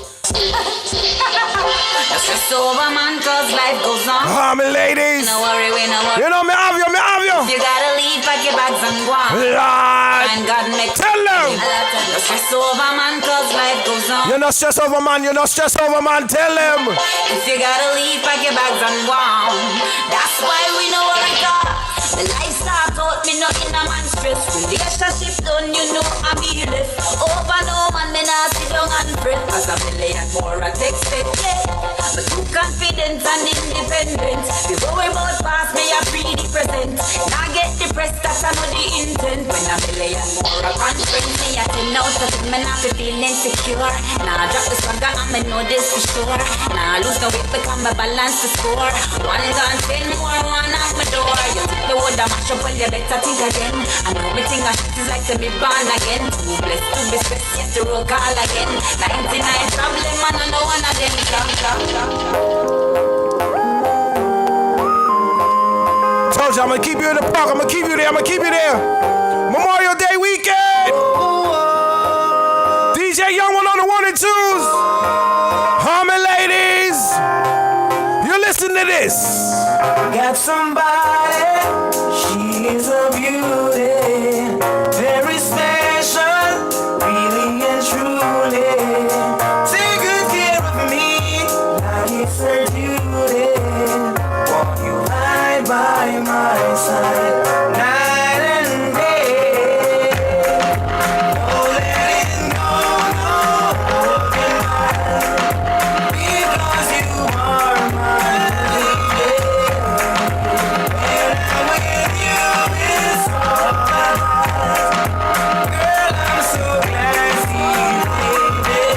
Just stress over, man, cause life goes on. Me ladies. No worry, we no worry. You know me have you, me have you. If you gotta leave, pack your bags and go on. Lord. And God make tell them. Just stress over, man, cause life goes on. You're not stress over, man. You're not stress over, man. Tell them. If you gotta leave, pack your bags and go on. That's why we no worry, God. The life start out, me not in a man stress. Relationship done, you know I'm left. Over no man, me not sit down and fret. As a million more I texted, yeah. But too confident and independent. Before we both pass, me a pre the present. Now get depressed, that's not the intent. When a million more I confront me, I tell out that me not feel insecure. Now drop the swagger and me know this for sure. Now lose no weight, become a balance to score. One gun, 10 more, one out my door. You think the would have mash up, well you better think again. I know me think I shit is like to be born again. Too blessed to be stressed, yet to roll call again. 99 problem, man, I know one of them. Told you, I'm gonna keep you in the park. I'm gonna keep you there. I'm gonna keep you there. Memorial Day weekend. DJ Young One on the 1 and 2s. Harmon ladies, you listen to this. Got somebody, she is a beauty, very special, really and truly. Take good care of me, like it's her duty. Want you right by my side, night and day. No letting go, no holding back, because you are my lady. When I'm with you, it's all I want. Girl, I'm so glad to see you, baby.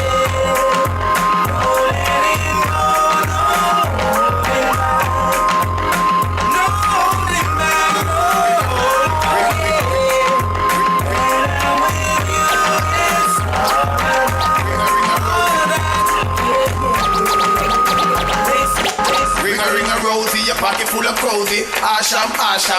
No letting go, no holding back. No holding back, no holding back. When I'm with you, it's all I want. Ring a rosy, your pocket full of prosy. Asham,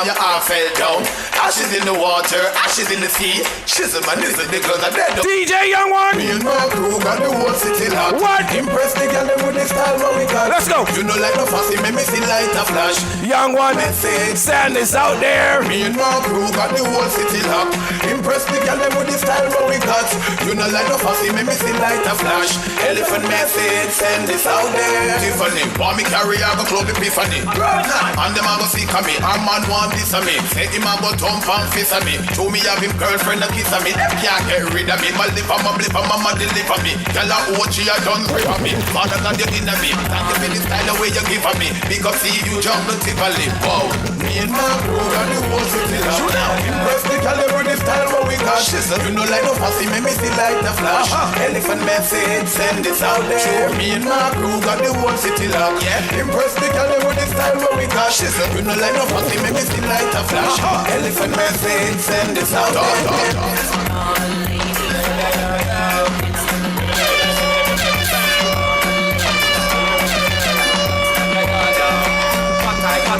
your arm fell down. Ashes in the water, ashes in the sea. Shizzle man, listen, the girls are dead. DJ Young One. Me and my crew got the whole city locked. What? Impress the girl with the style what we got. Let's go. You know like no fussy, make me see light a flash. Young One, message, stand this out there. Me and my crew got the whole city locked. Impress the girl with the style what we got. You know like no fussy, make me see light a flash. Elephant message, send this out there. Tiffany, want me carry out a club epiphany. And them a go see me. A man want this of me. Say him a go thump and fist of me. Show me have him girlfriend a kiss of me. Them can't get rid of me. My lip and my blip and mama deliver me. Tell her what she a done grip of me. Father than you in me. Thank you for the style the way you give of me. Because see you jump the tip of lip. Wow. Me and my crew got the whole city locked. Shoot out. Impress the girl with the style what we got. You know like no fussy, make me see like the flash. Elephant message, send this out there. Me and my crew got the whole city locked. Yeah. Impress the girl with the style what we got. You know like no fussy, make me see like the flash. Elephant message, send this out there.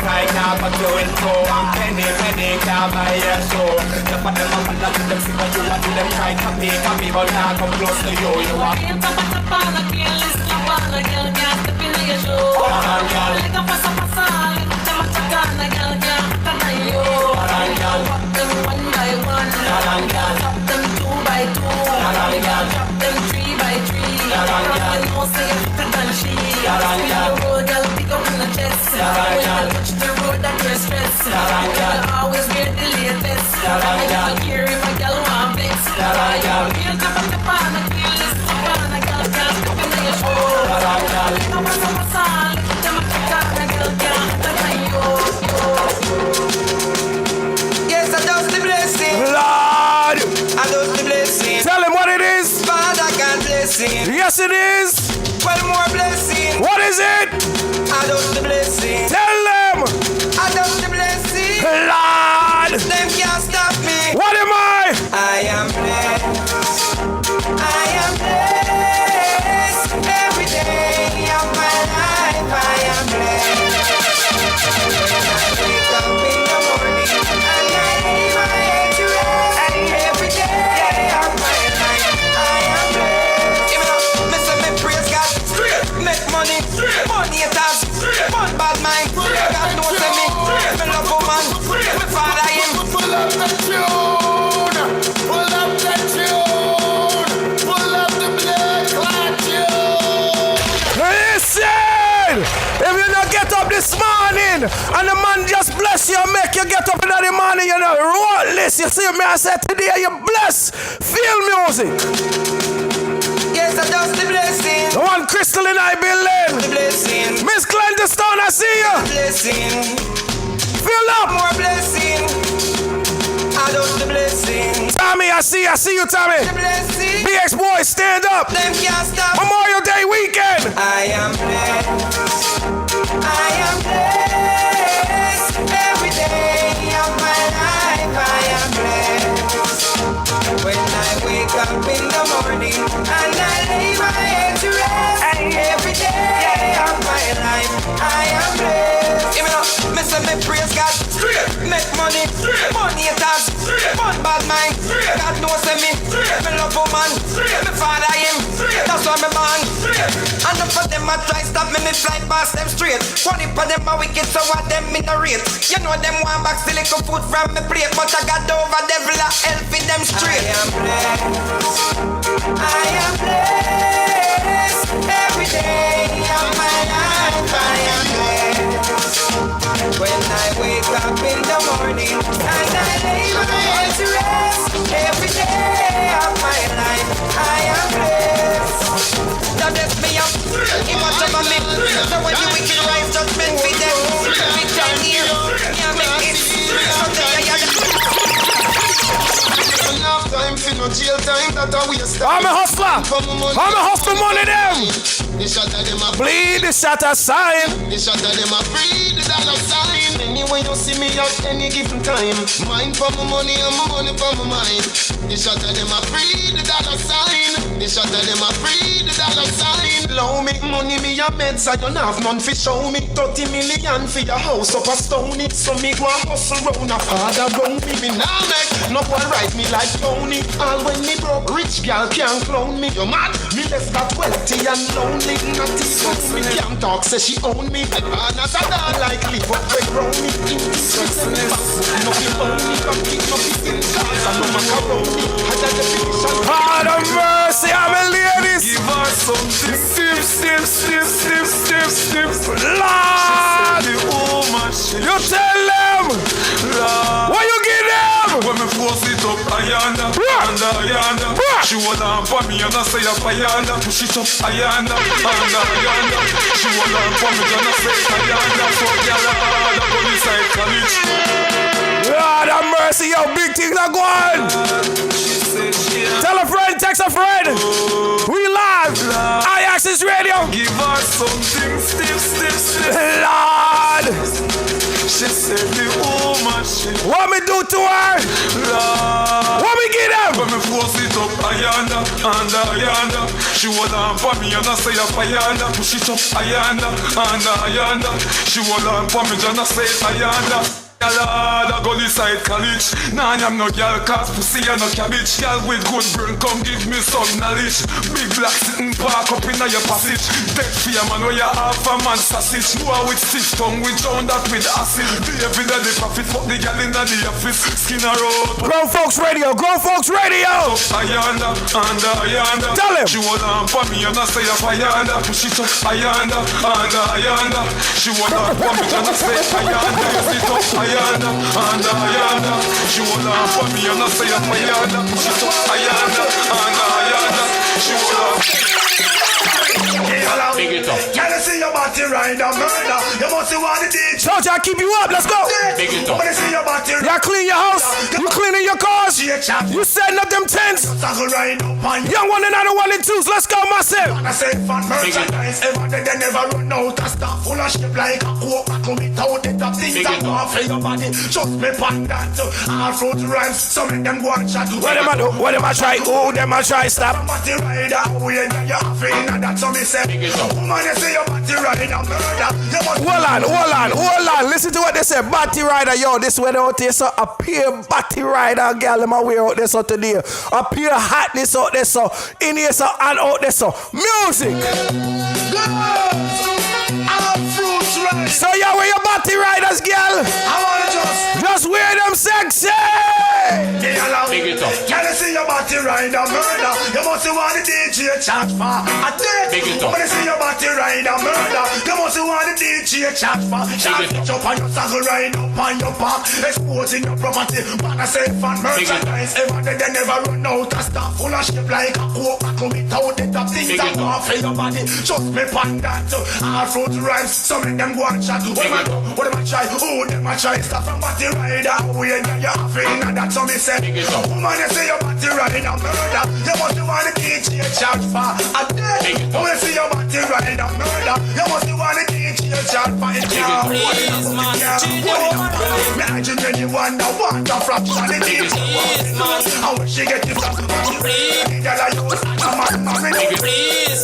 I can't put you in for penny can't buy your soul. The part them up and down to them see what you want to them try copy, but now come close to you. You want to tap on a girl, listen to one girl, can't step in your show. Like a pasa, like a chama, girl, can't tap on you. Pop them one by one, drop them 2 by 2, drop them 3 by 3. You know say you fit than she. Spin the road, girl, pick up in the chest. When you touch the road, that you're stressed. Girl, always wear the latest. I don't care if a girl want flex. Girl, tap on the pan, a girl is the pan. A girl can't step in your show. Like a pasa, like a chama, a girl can't tap on you. Yes, I does the blessing. Lord, I does the blessing. Tell him what it is. Father can blessing. Yes, it is. Well, more blessing. What is it? I does the blessing. Tell them. I does the blessing. Lord. Them can't the tune. Pull up the tune. Pull up the blood clot tune. Listen! If you don't get up this morning and the man just bless you and make you get up in the morning, you know, rolless. You see me, I said today you're blessed. Feel music. Yes, I just the blessing. The one Crystal in I building. The blessing. Miss Clenderstone, I see you. Blessing. Fill up. More blessing. I just the blessing. Tommy, I see you, Tommy. The blessing. BX boys, stand up. Them can't stop. Memorial Day weekend. I am blessed. I am blessed. Every day of my life I am blessed. When I wake up in the morning and I lay my head to rest. Every day of my life I am blessed. Give me up, me say me praise God. Make money, money it has. Fun bad mind, God knows me. Me love woman, me father him. That's why me man. And if for them I try stop me, me fly past them straight. Funny for them I wicked, so what them in the rate. You know them want back still little food from me plate, but I got over devil a help in them straight. I am blessed. I am blessed. Every day of my life I am blessed. When I wake up in the morning and I lay my head to rest. Every day of my life I am blessed. Now bless me up, he watch over me. So when the wicked rise, judgment be them. We can hear, yeah, make it. So they are enough time for no jail time that I waste time. I'm a hustler. I'm a hustler money them. The shot of them a bleed, the shatter sign. The shot of them a free, the dollar sign. Anyway you see me at any given time. Mine for my money and my money for my mind. The shot of them a free, the dollar sign. The shot of them a free, the dollar sign. Blow me money, me a beds, I don't have none for show me. 30 million for your house up a stony. So me go and hustle round a father round me. Me nah make no one ride me like Tony. All when me broke, rich girl can't clown me. You mad? Me left that wealthy and lonely. Not this me can't talk, say she own me. And as I don't like live up where grown me. In the streets and the back, nothing own me. Come keep nothing in cars and no macaroni. I got the fiction. God of mercy, I'm a ladies. Give her something. Stiff. Lord, you tell them. What you give them? When me force it up, ayanda. She hold on for me and I say up ayanda. Push it up, ayanda. She hold on for me and I say ayanda. So girl, the police side college. Lord have mercy, yo, big things are going. Tell a friend, text a friend. We live. iAccess Radio. Give her something stiff. Lord. She said the woman shit. What me do to her? Lord. What me give them? When me force it up, ayanda. She hold on for me and I say up ayanda. Push it up, ayanda. She hold on for me and I say ayanda. Lord, I go inside college. Nah, I'm no girl, cause pussy and no cabbage. Girl with good brain, come give me some knowledge. Big black sitting park up in your passage. Dead fear man, where you half a man sausage. Know with stiff tongue, we drown that with acid. The every day the profit, fuck the girl in the office. Skin her out. Grown Folks Radio. Ayanda. Tell him. She hold on for me and I say up ayanda. Push it up, ayanda. She hold on for me and I say ayanda. Push it up, ayanda. She hold on for me and I say up ayanda. Push it up, ayanda. She hold on. Big it up. Can you see your body ride a murder? You must see what it is. Soldier, keep you up. Let's go. Big it up. Can you see your body? You clean your house. You cleaning your cars. You setting up them tents. Young one and other 1 and 2s. Let's go, myself. I say fun merchandise. Ever they never run out of stuff full of shit like a coke. I come it out the top things that go for your body. Just me pan that. All fruit rhymes. Some of them go and chat. What am I do? What am I try? Oh, them I try. Stop. Body rider. We ain't your feeling that. So me say. Woman, you say your body rider murder. Hold on. Listen to what they say. Body rider, yo. This weather out there, so a pure body rider girl in my way out there, so today. A pure hotness out there, so in here, so and out there, so music. All fruits right. So yeah, where your body riders, girl? I wanna just wear them sexy. Big it up. Can you see your body ride a murder? You must want the DJ chat for a date. Big it up. When you see your body ride a murder, you must want the DJ chat for. Shot it up on your saddle, ride up on your back, exposing your property. Man, I say fun merchandise. Ever they never run out of stuff full of shit like a coke bottle without the top things that go off your body. Just me pan that. All fruit rhymes, some of them go and chat. What am I do? What am I try? Who them I try? Stop from body rider. We ain't got your feeling and that's how me say. Woman, you see your body riding a murder. You must want to teach your chat for a day. When you see your body riding a murder, you must want to teach your chat for it. Please, man, imagine anyone that want a fraction of the how much she get it from? Please,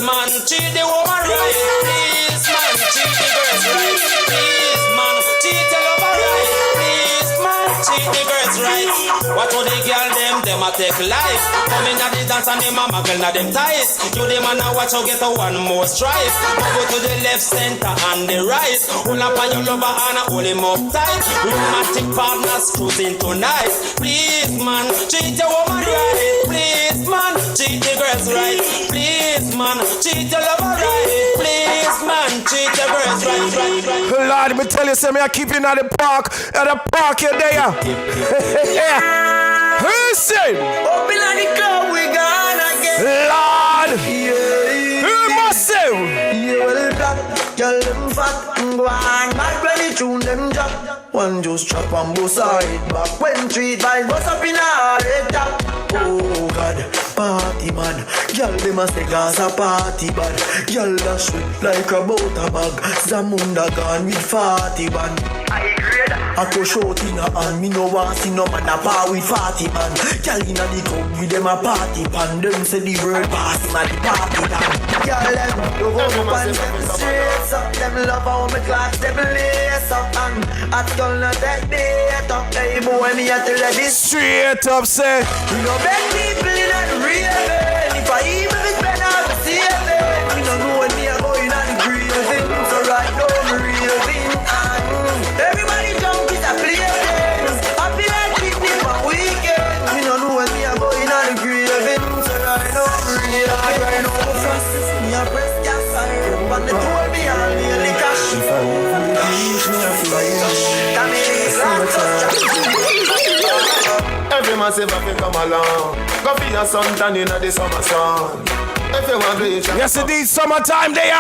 man, cheat the woman right. Please, man, cheat the girls right. Please, man, cheat the lover right. Please, man, cheat the girls right. What do the girl them a take life? Come in at the dance and them a muggle na them ties. You them a now watch out get a one more stripe. Go to the left, center and the right. Hold up on your lover and hold him up tight. Romantic partners cruising tonight. Please, man, cheat the woman right. Please, man, cheat the girls right. Please, man, cheat the lover right. Please, man, cheat the girls right. Lord, me tell you, say me I keep you at the park you're there. Who said? Open on the club, we gone again. Lord, who must say? You will black, girl them fat, go on, mad when the tune them drop. One just chop and bust her head back. When three vibes bust up in her head top. Oh God, party man, girl them a say Gaza party bad. Girl that sweet like a butter bag. Zamunda gone with 40 band. I agree that. I go short in her hand, me no want see no man a par with 40 man. Girl inna the club with them a party pan. Them say the world pass him a the party down. Girl them love up and them straight up. Them love how me class them lace up and at girl not take date up. Hey boy me a tell you this straight up say. We no beg people in a real bed. If I even be spend out the same bed, we don't know when me a going on the grieving. So right now me raving and everybody jump is a play dance. Happy like picnic for weekend. We don't know when me a going on the grieving. So right now me raving. Right now the frost me a press gas fire. But they told me I'll nearly cash. If I even reach me a flash. Come in, every massive have to come along. Go for your suntan in the summer sun. If you want to reach yes indeed, summertime there.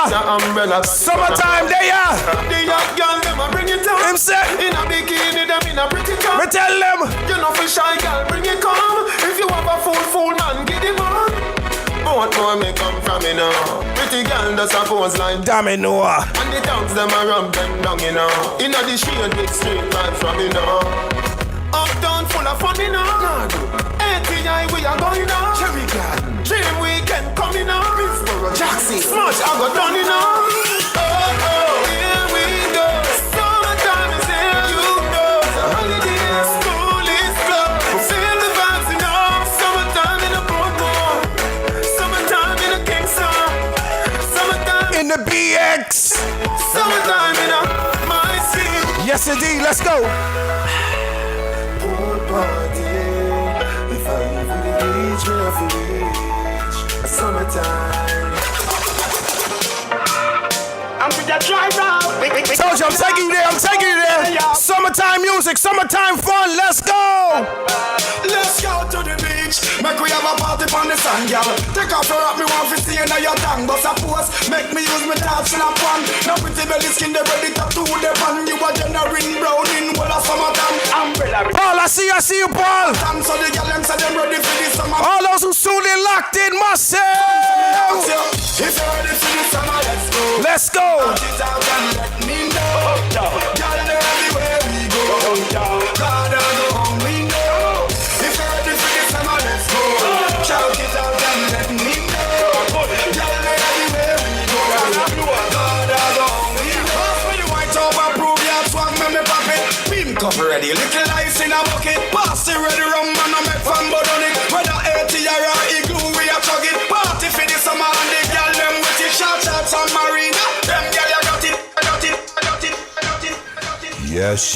Summertime there. The young girl them a bring it on. Him say in a bikini them in a pretty car. Me tell them you know for shy girl bring it come. If you have a fool man get him on. What more may come from me now? Pretty girl does a pose like damn it Noah. And the dogs them a rub them down you know. In a the shade with street vibes from me now. Uptown full of fun you know. ATI we are going on. Cherry Garden Dream Weekend coming on. Middlesboro Jackson Smush I got done you know. Oh here we go. Summertime is here you know. The holiday school is closed. Feel the vibes you know. Summertime in the Portmore. Summertime in the Kingston. Summertime in the BX. Summertime in the my city. Yes indeed, let's go. Party. If I even reach me off the reach. Summertime. I'm with the driver. Told you I'm taking you there. Summertime music, summertime fun, let's go. Let's go to the beach. Make we have a party on the sand, girl. Take off your hat, me want to see you in your tongue. But suppose, make me use my thoughts in a pan. Now pretty belly skin, they ready to do the pan. You are generating brown in well of summertime. Umbrella. Paul, I see you, Paul. So the girl them say them ready for this summer. All those who soon in locked in must say. If you're ready for this summer, let's go. Let's go. Put it out and let me know. Girl, everywhere we go. God, I go home, we know. If you're ready for this summer, let's go. Shout it out and let me know. Girl, everywhere we go. God, I go home, we know. When you white over, prove your swag, me pop it. Beam cup ready, little ice in a bucket. Pass the ready rum and I make fun but on it. Whether 80 or igloo, we are chugging. Party for the summer and the girl them with it. Shout out some marina. Them girl you got it, I got it, I got it. Yes.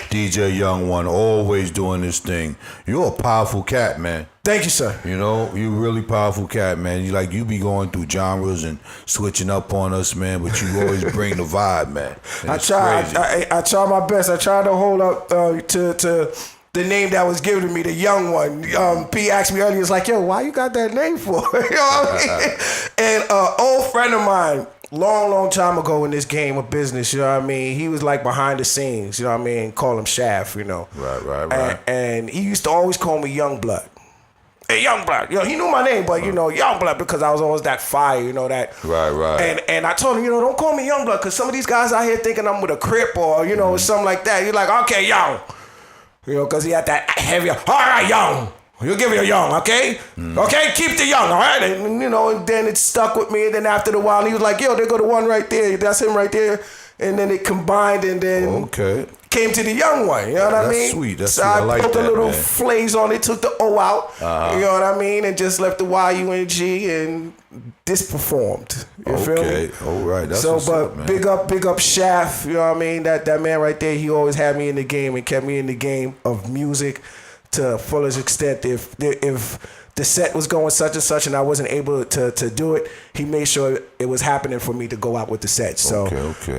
DJ Young One, always doing this thing. You're a powerful cat, man. Thank you, sir. You know, you really powerful cat, man. You be going through genres and switching up on us, man, but you always bring the vibe, man. And I it's try. crazy. I try my best. I try to hold up to the name that was given to me, the Young One. P asked me earlier, it's like, yo, why you got that name for? You know what I mean? And old friend of mine, long time ago in this game of business, you know what I mean? He was like behind the scenes, you know what I mean? Call him Shaft, you know. Right. And he used to always call me Young Blood. Hey, Young Blood. You know, he knew my name, but, you know, Young Blood, because I was always that fire, you know, that. Right. And I told him, you know, don't call me Young Blood, because some of these guys out here thinking I'm with a Crip or, you know, something like that. You're like, okay, Young. You know, because he had that heavy, all right, Young. You'll give me a Young, okay? Okay, keep the Young, all right? And, you know, and then it stuck with me. And then after a while, he was like, yo, there go the one right there. That's him right there. And then it combined and then came to the Young One. You know what I mean? That's sweet. That's so sweet. I like put the that, little man. flays on it, took the O out. You know what I mean? And just left the Y-U-N-G and this performed. You feel me? All right. That's so, what's but up, man. big up Shaft. You know what I mean? That man right there, he always had me in the game and kept me in the game of music to fullest extent. If the set was going such and such and I wasn't able to do it, he made sure it was happening for me to go out with the set. So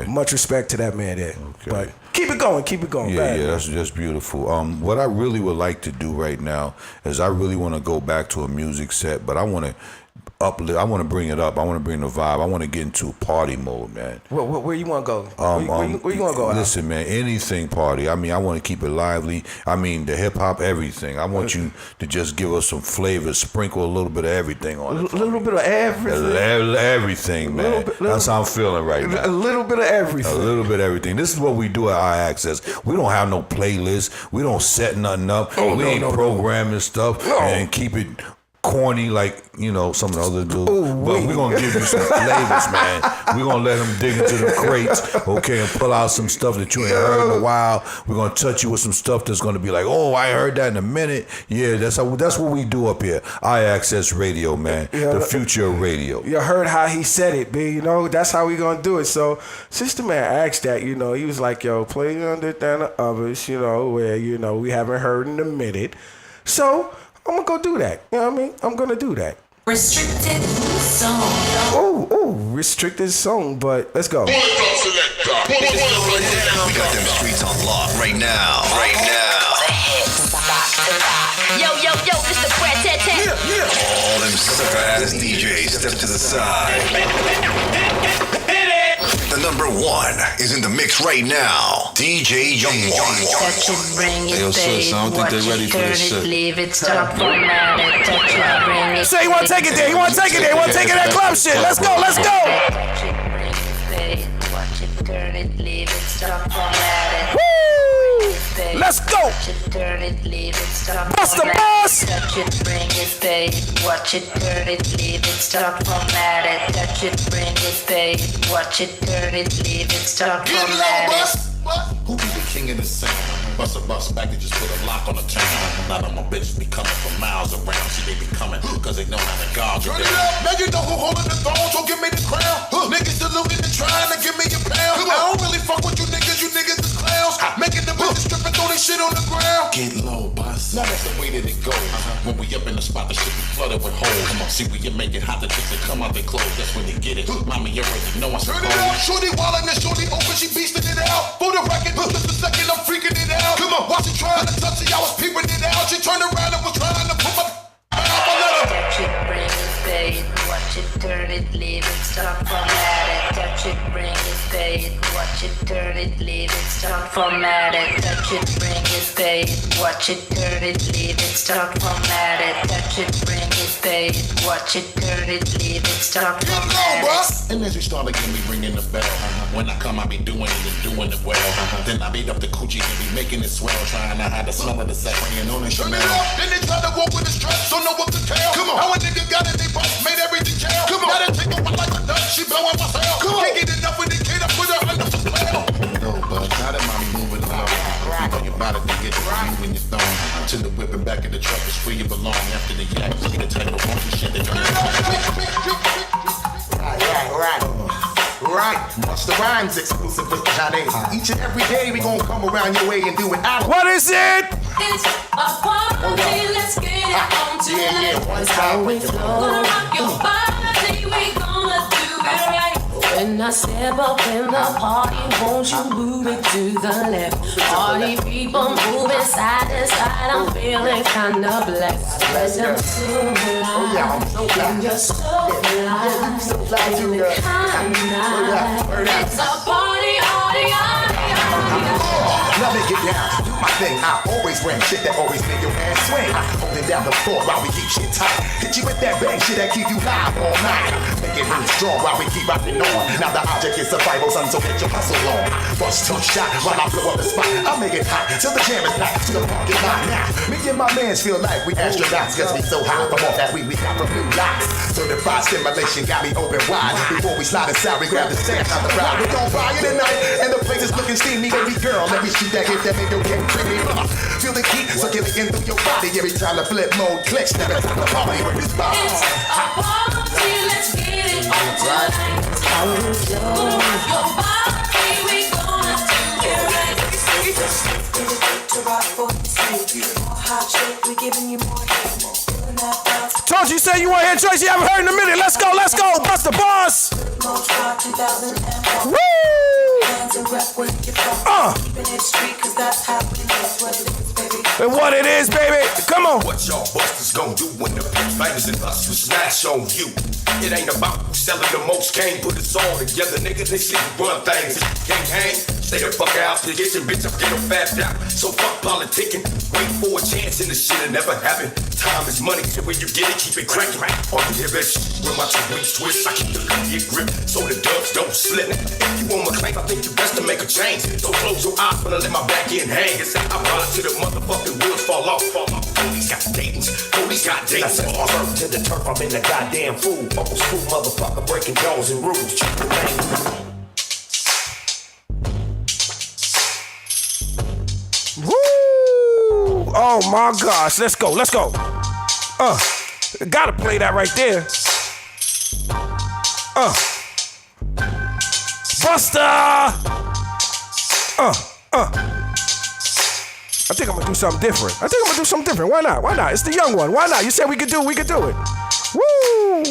much respect to that man there. But keep it going. Yeah, that's beautiful. What I really would like to do right now is I really want to go back to a music set, but I want to uplift. I want to bring it up. I want to bring the vibe. I want to get into party mode, man. Where you want to go? Where you want to go? Listen, man, anything party. I mean, I want to keep it lively. I mean, the hip hop, everything. I want you to just give us some flavors, sprinkle a little bit of everything on it. A little bit of everything. Everything, man. That's how I'm feeling right now. A little bit of everything. A little bit of everything. This is what we do at iAccess. We don't have no playlist. We don't set nothing up. We ain't programming stuff and keep it corny like, you know, some of the other dudes. But we're going to give you some flavors, man. We're going to let them dig into the crates, okay, and pull out some stuff that you ain't heard in a while. We're going to touch you with some stuff that's going to be like, oh, I heard that in a minute. Yeah, that's what we do up here. iAccess Radio, man. The future of radio. You heard how he said it, B. You know, that's how we going to do it. So, Sister Man asked that, you know, he was like, yo, play Under Than the Others, you know, where, you know, we haven't heard in a minute. So, I'm going to go do that. You know what I mean? I'm going to do that. Restricted song. Restricted song, but let's go. We got them streets on lock right now. Yo, this the Prat-Tat-Tat. All them sucker ass DJs step to the side. The number one is in the mix right now. DJ Young One. Touch it, bring it, Yo, sis, I don't think they're ready for this shit. Leave it, stop, format it, touch it, bring it. Say you want to take it there. You want to take it there. You want to take it that club shit. Let's go. Touch it, bring it, fade, watch it, turn it, leave it, stop, format it. Let's go. Touch it, turn it, leave it, stop, Bust the format boss. it. Touch it, bring it, fade, watch it, turn it, leave it, stop, format it. Touch it, bring it, fade, watch it, turn it, leave it, stop, format it. Who be the king of the sound? Bust a bus back, they just put a lock on the town. A lot of my bitches be coming from miles around. See, they be coming, cause they know how to guard you. Turn it up, now you know who holding the throne, so give me the crown. Niggas saluting and trying to give me a pound. I don't really fuck with you niggas is clowns. Making the bitches strip and throw this shit on the ground. Get low, boss. Now that's the way that it go. When we up in the spot, the shit be flooded with holes. Come on, see when you make it hot, the chicks that come out they clothes. That's when they get it. Mommy, you already know I'm Turn it up, shorty wildin' and shorty open, she beastin' it out. For the record, just a second, I'm freaking it out. Come on, watch it trying to touch it, I was peeping it out. She turned around and was trying to put my Touch it, bring it, fade, watch it, turn it, leave it, stop, format it. Touch it, bring it, fade, watch it, turn it, leave it, stop, format it. Touch it, bring it, fade, watch it, turn it, leave it, stop, format it. Touch it, bring it, fade, watch it, turn it, leave it, stop, format it. And as we start again, we ringing the bell. When I come, I be doing it and doing it well. Then I beat up the coochie and be making it swell, trying to hide the smell of the set when on the Turn Chanel. it up, then they try to walk with the strap, so know what to tell. Come on, how a nigga got it, they bust, made everything jail. Come on, gotta take over like a nut, she blowing my cell. Come on, can't get enough of the kid, I put her under the spell. No, but now that mommy moving along, you know your body to get you moving your thumb. To the whipping back in the truck is where you belong. After the yak, see the type of funky shit they turn it on. Right. Alright, Busta Rhymes exclusive with Johnny. Each and every day we gon' come around your way and do it out. What is it? It's a party, let's get it on tonight. One time we flow. Gonna rock your body, we gonna do it right. When I step up in the party, won't you move it to the left? Party people moving side to side, I'm feeling kinda blessed. Cause I'm so alive, and you're so alive, feeling kinda. It's a party, Let me get down, do my thing. I always bring shit that always make your hands swing. Holding down the floor while we keep shit tight. Hit you with that bang shit that keep you live all night. Make it really strong while we keep rocking on. Now the object is survival, son, so get your hustle on. Bust two shot while I blow up the spot. I'll make it hot till the jam is packed to the parking lot. Now, me and my mans feel like we astronauts, cause we so high from all that we got from new lights. Certified stimulation got me open wide. Before we slide inside, we grab the stash out the ride. We gon' buy it tonight, and the place is looking steamy. Baby girl, let me shoot that hit that make your get creamy. Feel the heat circulating through your body every time the flip mode clicks. Never time to party with this body. It's a party, let's get it on tonight. Gonna rock your body, we gonna do it right. Told you, say you want to hear Tracy, haven't heard in a minute. Let's go, Busta Boss. Woo! And what it is, baby. Come on. What y'all busters gon' do when the bangers and hustlers smash on you? It ain't about who's selling the most cane, put us all together, nigga. They see you run things. Can't hang, stay the fuck out. You get your bitch up, get them fapped out. So fuck politicking. Wait for a chance and this shit'll never happen. Time is money, so when you get it, keep it cranking. All you hear bitch, when my two wings twist, I keep the immediate grip so the dubs don't slip. If you want my claim, I think you best to make a change. So close your eyes when I let my back end hang. And say I ride to the motherfucking wheels fall off. Police got datings, police got datings. I said, to the turf, I'm in the goddamn fool. Old school motherfucker breaking laws and rules. Check the name. Woo! Oh my gosh, let's go. Gotta play that right there. Busta! I think I'm gonna do something different. Why not? It's the young one. Why not? You said we could do it. Woo!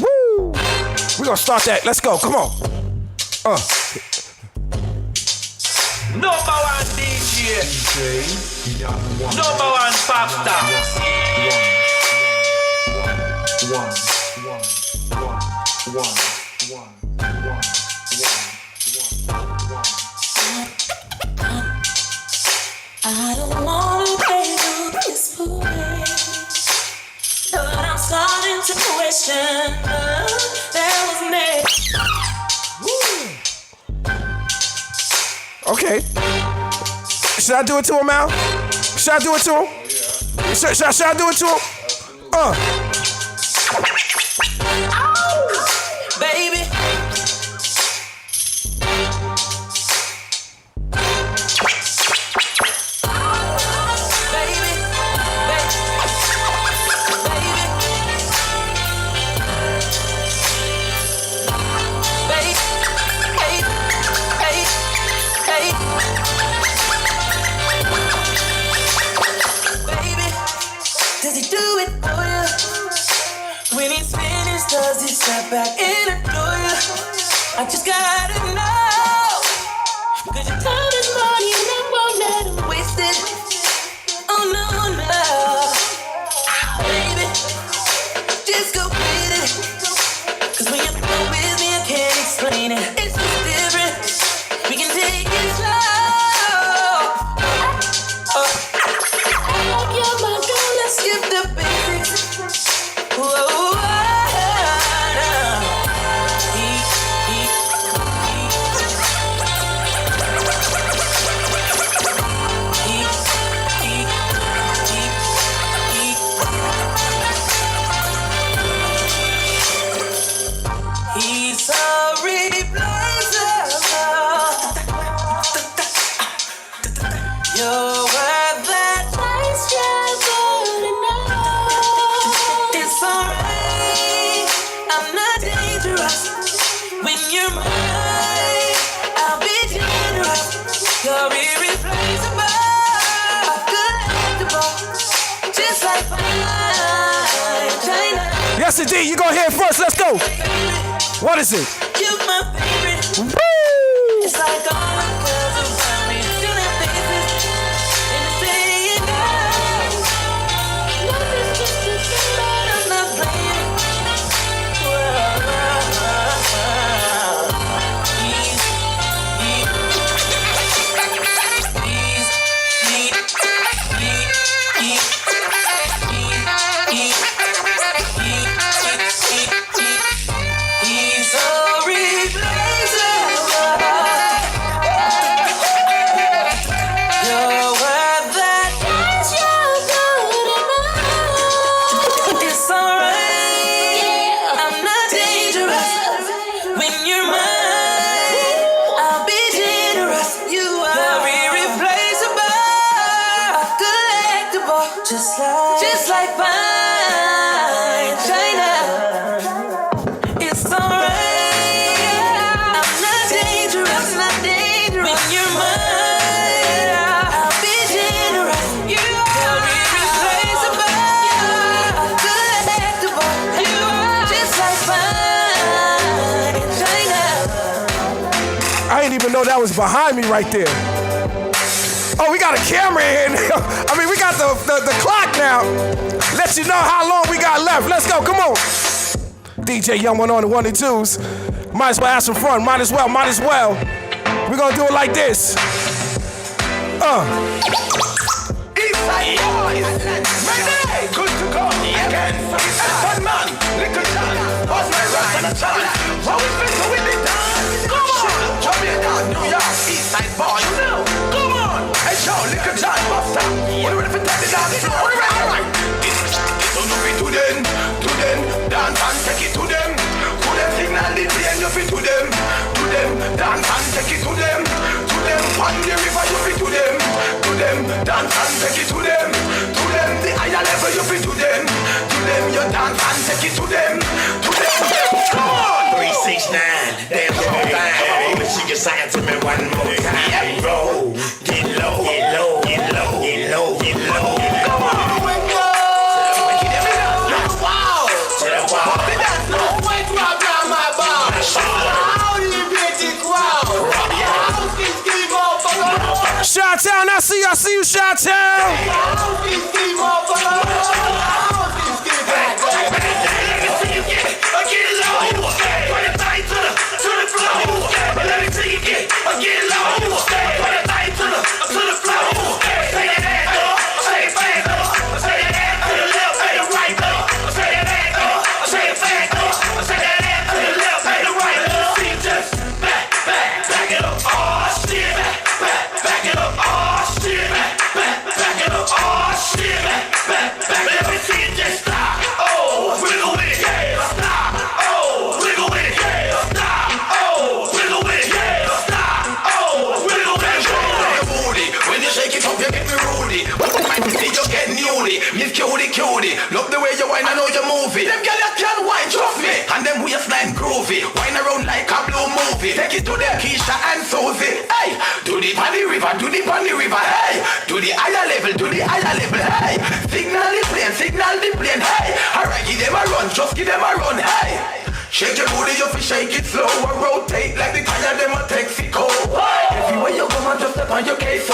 Woo! We're gonna start that. Let's go. Come on. Number one DJ. Number one pop star. I don't wanna pay this foolish, but I'm starting to question that was me. Okay. Should I do it to him, Al? Should I do it to him? Should I do it to him? Baby. Does he step back and adore you? I just gotta know. Cause your time is money and I won't let him waste it. Oh no, baby, just go with it. Cause when you're with me, I can't explain it. It's just different. We can take it slow. Oh, you're my girl, let's skip the basics. Whoa. He's a replay. you're mine, I'll be generous. You're irreplaceable, collectible, just like mine, China. Yes, indeed. You go here first. Let's go. What is it? You're my favorite. Woo! It's like all the girls around me do their faces and say it now. Love is just a thing, but I'm not playing. He's so replaceable. You're worth that. Yes, you're good enough. It's alright. I'm not dangerous. When you're mine, I'll be generous. You're irreplaceable, collectible, just like fine China. It's alright. I'm not dangerous. When you're mine, I'll be generous. You're irreplaceable, collectible, just like fine China. I didn't even know that was behind me right there. Oh, we got a camera in here. I mean, we got the clock now. Let you know how long we got left. Let's go. Come on. DJ Young One on the 1 and 2s. Might as well have some fun. Might as well. We're going to do it like this. Eastside boys, ready, good to go again. Fun man, little John, what's my right and a chance? How we fit to win the dance? Come on, Jamaica, New York, Eastside boys, come on. Hey, show, little John, Buster, what ready for take the dance floor? All right. It's on the way to them, dance and take it to them. Signal the plane, you fit to them, dance and take it to them, on the river you fit to them, dance and take it to them, the higher level you fit to them, you dance and take it to them, come on! 369, damn so fine, but she can sign to me one more time, roll, get low, come on! Chi-Town, I see you, Chi-Town. Cutie, love the way you whine, I know you move it. Them girl you can whine, trust me. And them waistline groovy, whine around like a blue movie. Take it to them, Keisha and Susie. Hey, do the on the river, hey. Do the higher level, hey. Signal the plane, hey. Alright, give them a run, just give them a run, hey. Shake your booty, you fi shake it slow. Or rotate like the tire, them a Texaco. Everywhere you go, man, just step on your queso.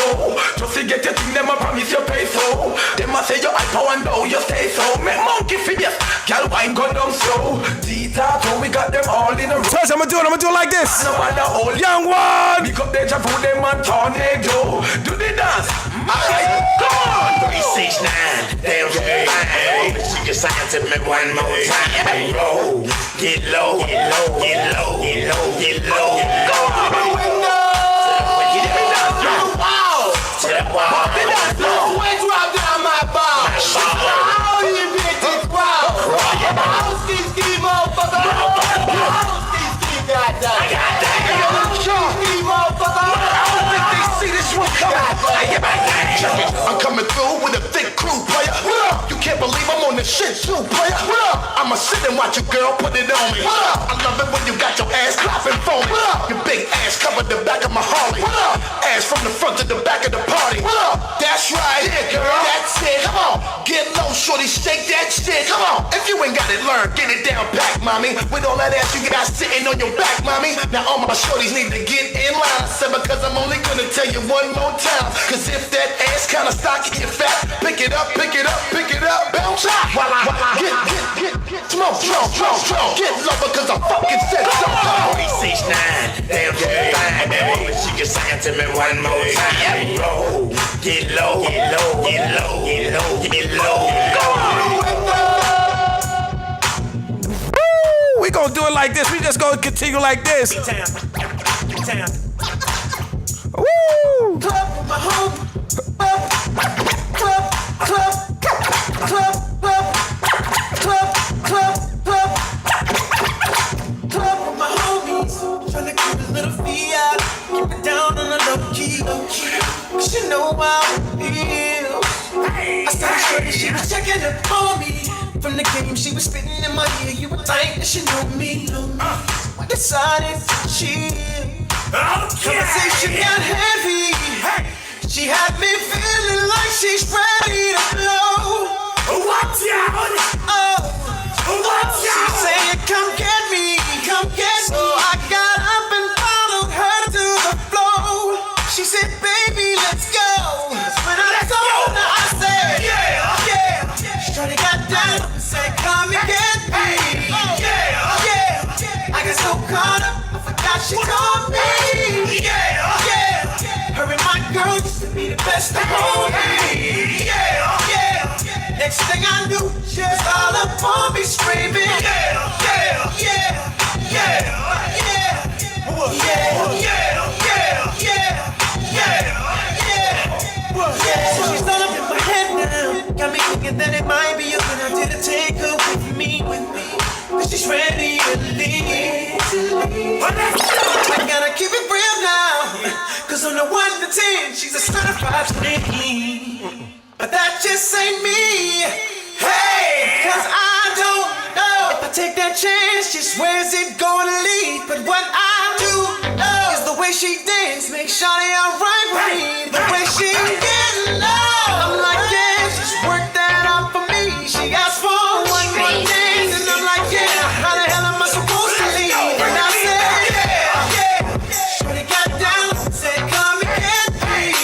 Just to get your thing, them a promise you pay so. Them a say you hyper and now you stay so. Make monkey figures, girl wine go down slow. D-Tato, we got them all in a row. Touch, I'ma do it like this. Young One. Pick up Deja Vu, them and Tornado. Do the dance. Alright, come on. 369, damn fine. She can sign to me one more time. Roll, get low. Go on the window. Wow. To the wall. Pop it up, no. When drop down my bar. How you bitch it, wow. House ski, motherfucker. House ski, goddamn. Ski, motherfucker. I don't think they see this one coming. I'm coming through with a thick crew, player. You can't believe I'm on the shit too, player. I'ma sit and watch you, girl, put it on me. I love it when you got your ass clapping for shorty, shake that shit. Come on. If you ain't got it, learn. Get it down back, mommy. With all that ass you got sitting on your back, mommy. Now all my shorties need to get in line. I said because I'm only gonna tell you one more time. Cause if that ass kinda stocky and fat, pick it up, pick it up, pick it up, bounce out. While I get smoke, get low because I fucking said so. 46-9, damn fine, baby. She can sing it to me one more time. Roll, get low, get low, get low, get low, get low. Woo! We gonna do it like this. We just gonna continue like this. Woo! Club with my home. Club with my homies. Tryna keep a little fee out. Keep it down on the low key. Cause you know how it feels. I started shorty, she was checking up on me. From the game, she was spitting in my ear. You would think that she knew me. I decided to chill. Conversation got heavy. She had me feeling like she's ready to blow. Watch out! Watch out! She said, come get me, come get me. So I got up and followed her to the floor. She said, baby, let's go. When I told her, I said, yeah. Shorty got down and said, come and get me. Yeah. I got so caught up, I forgot she told me. Yeah. Her and my girl used to be the best of homies. Yeah. Next thing I knew, she was all up on me screaming. Yeah. So she's all up in my head now. Got me thinking that it might be a good idea to take her with me. Cause she's ready to leave. I gotta keep it real now. Cause on the 1 to 10, she's a certified 20. But that just ain't me. Hey, cause I don't know. If I take that chance, she swears it gonna lead. But what I do know is the way she dance makes shawty alright with me. The way she getting low, I'm like, yeah, she's worked that out for me. She asked for one more dance, and I'm like, yeah, how the hell am I supposed to leave? And I said, yeah. Shorty got down, said, come and get me.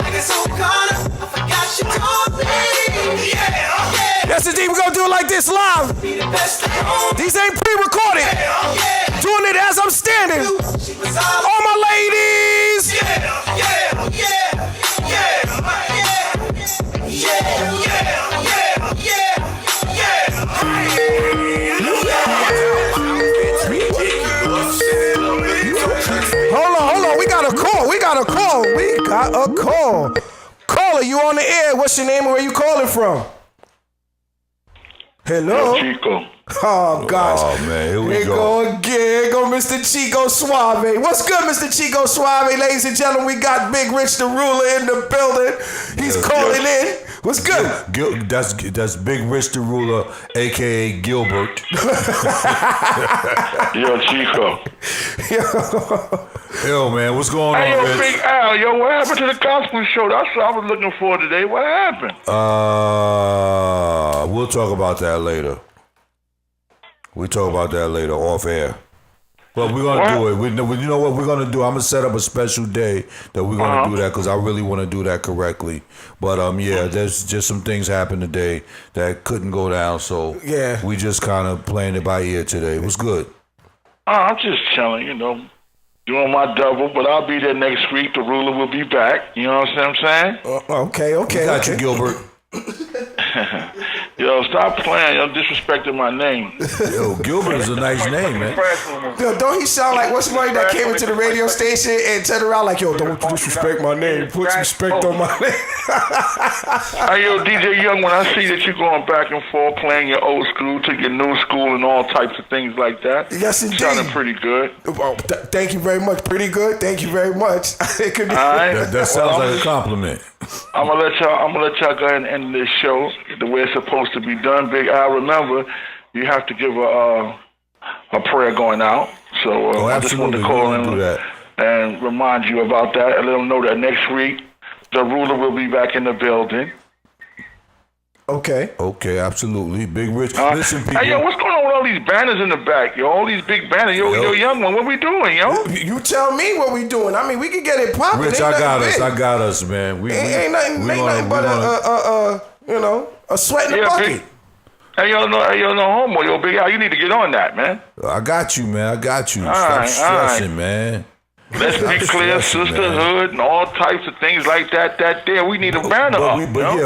I got so caught up, I forgot she told me. Yes, indeed, we're gonna do it like this live. These ain't pre-recorded. Doing it as I'm standing. All my ladies. Hold on. We got a call. Caller, you on the air. What's your name and where you calling from? Hello? Chico. Oh, gosh. Oh, man, here we go. Here go Mr. Chico Suave. What's good, Mr. Chico Suave? Ladies and gentlemen, we got Big Rich the Ruler in the building. He's calling in. What's good? That's Big Rich the Ruler, a.k.a. Gilbert. Yo, Chico. Yo, man, what's going on, Rich? Big Al, what happened to the gospel show? That's what I was looking for today. What happened? We'll talk about that later. Off air. But we're going to do it. You know what we're going to do? I'm going to set up a special day that we're going to do that because I really want to do that correctly. But, there's just some things happened today that couldn't go down. So we just kind of playing it by ear today. It was good. I'm just chilling, doing my double. But I'll be there next week. The Ruler will be back. You know what I'm saying? Okay. Got you, Gilbert. Yo, stop playing. You're disrespecting my name. Yo, Gilbert is a nice name, man. Yo, don't he sound like what's somebody that came into the radio station and turned around like, yo, don't disrespect my name. Put some respect on my name. Hey, yo, DJ Young, when I see that you're going back and forth playing your old school to your new school and all types of things like that. Yes, indeed. Sounding pretty good. Oh, thank you very much. Pretty good. Thank you very much. It could be. All right. That sounds like a compliment. I'm gonna let y'all go ahead and end this show the way it's supposed to be done. Big Al, remember, you have to give a prayer going out. So I just wanted to call in and remind you about that and let them know that next week the Ruler will be back in the building. Okay. Okay, absolutely. Big Rich. Listen, people. Hey, yo, what's going on with all these banners in the back, yo? All these big banners. Yo, young one, what we doing, yo? You tell me what we doing. I mean, we can get it popping. Rich, I got us, man. Ain't nothing but a sweat in the bucket. Hey, yo, no homo, yo, Big Al, you need to get on that, man. I got you, man. I got you. All Stop right, stressing, man. Let's be clear, sisterhood, and all types of things like that. There, we need a banner up.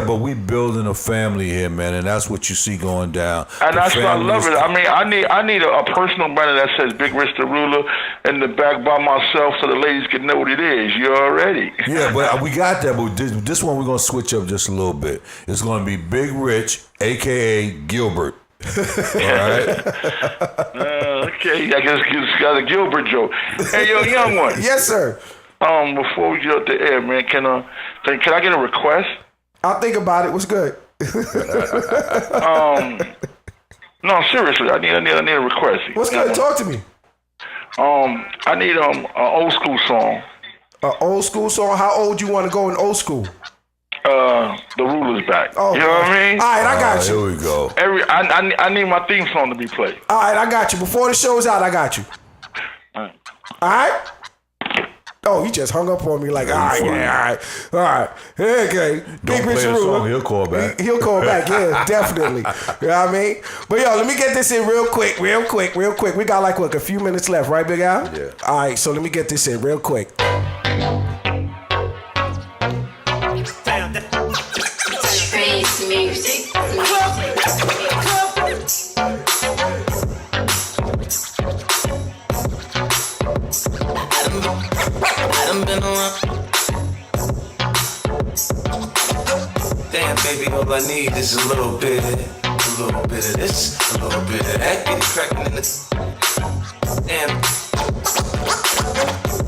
But we building a family here, man, and that's what you see going down. And that's what I love it. I mean, I need a personal banner that says Big Rich the Ruler in the back by myself, so the ladies can know what it is. You already. Yeah, but we got that. But this one we're gonna switch up just a little bit. It's gonna be Big Rich, aka Gilbert. All right. Okay, I guess it's got a Gilbert joke. Hey, yo, young one. Yes, sir. Before we get up the air, man, can I get a request? I'll think about it. What's good? No, seriously, I need a request. What's good? Talk to me. I need an old school song. An old school song? How old you want to go in old school? The Ruler's back. Oh, you know what I mean? All right, I got you. Here we go. I need my theme song to be played. All right, I got you. Before the show's out, I got you. All right? Oh, he just hung up on me like, all right. Okay. Don't play the song, he'll call back. He'll call back, yeah, definitely. You know what I mean? But yo, let me get this in real quick. We got like, a few minutes left, right, Big Al? Yeah. All right, so let me get this in real quick. Music. Been around. Damn, baby, all I need is a little bit of this, a little bit of that. Get it cracking in the.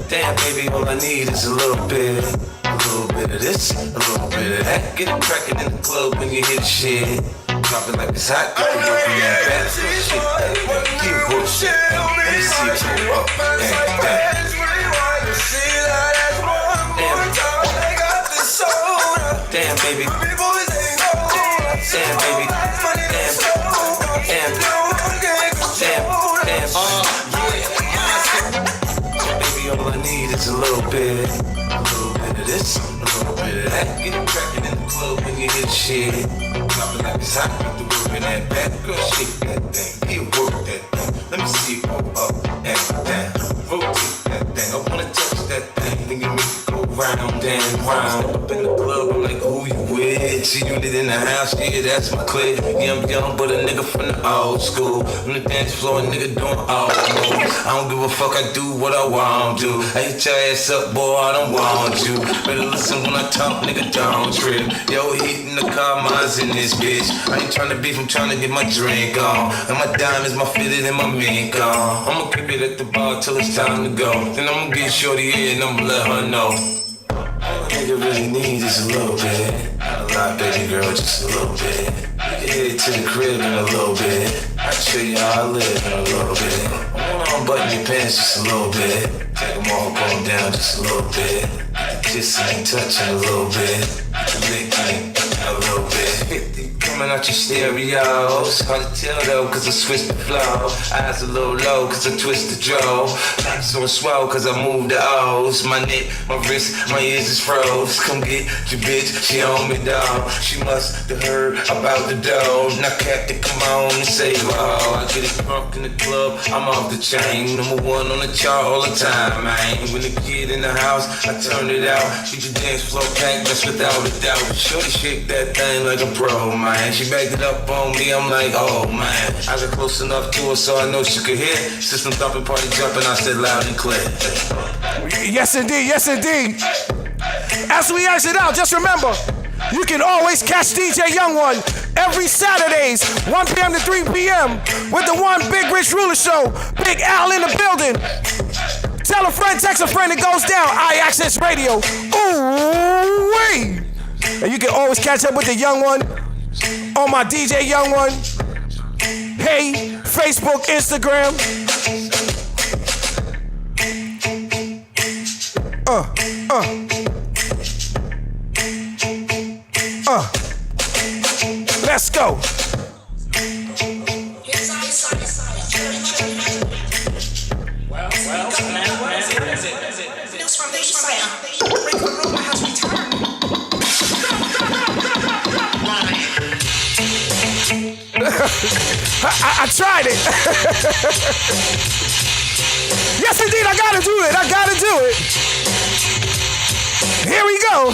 Damn, baby, all I need is a little bit of this, a little bit of that. Get it cracking in the club when you hit shit. Dropping like it's hot, get you working that back. Shit, you bullshit. Let me see you go up. Damn, baby. Damn, baby. Baby, all I need is a little bit of this, a little bit of that. Get it cracking in the club when you hit shit. Dropping like it's hot, get the work in that back. Girl, shake that thing, you work that thing. Let me see you go up and down. Rotate that thing, I wanna touch that thing. Then you make it go round and round. Step up in the club, I'm like, who you with? See you in the house, yeah, that's my clique. Yeah, I'm young, but a nigga from the old school. On the dance floor, a nigga doing all moves. I don't give a fuck, I do what I want to. I hit your ass up, boy, I don't want you. Better listen when I talk, nigga, don't trip. Yo, heat in the car, mine's in this bitch. I ain't tryna beef, I'm tryna get my drink on. And my diamonds, my fitted, and my mink on. I'ma keep it at the bar till it's time to go. Then I'ma get shorty in and I'ma let her know. All a nigga really needs is a little bit. Not a lot, baby girl, just a little bit. You can hit it to the crib in a little bit. I can show you how I live in a little bit. I wanna unbutton your pants just a little bit. Take them off, go them down just a little bit. Kissing and touching a little bit. Licking a little bit. 50 coming out your stereos. Hard to tell though, cause I switched the flow. Eyes a little low, cause I twist the draw. Lights on swell, cause I move the O's. My neck, my wrist, my ears is froze. Come get your bitch, she on me, dog. She must have heard about the dough. Now Captain, come on and say, wow. I get it drunk in the club, I'm off the chain. Number one on the chart all the time, man. When the kid in the house, I turn it out. Get your dance floor packed, that's without a doubt. Shorty shake that thing like a pro, man. She backed it up on me, I'm like, oh man. I got close enough to her so I know she could hear. System thumping, party jumping, I said loud and clear. Yes indeed, yes indeed. As we exit out, just remember, you can always catch DJ Young One every Saturdays, 1 p.m. to 3 p.m. with the one Big Rich Ruler Show. Big Al in the building. Tell a friend, text a friend, it goes down. iAccess Radio. Ooh-wee. And you can always catch up with the Young One on my DJ Young One. Hey, Facebook, Instagram. Let's go. I tried it. Yes, indeed, I gotta do it. I gotta do it. Here we go.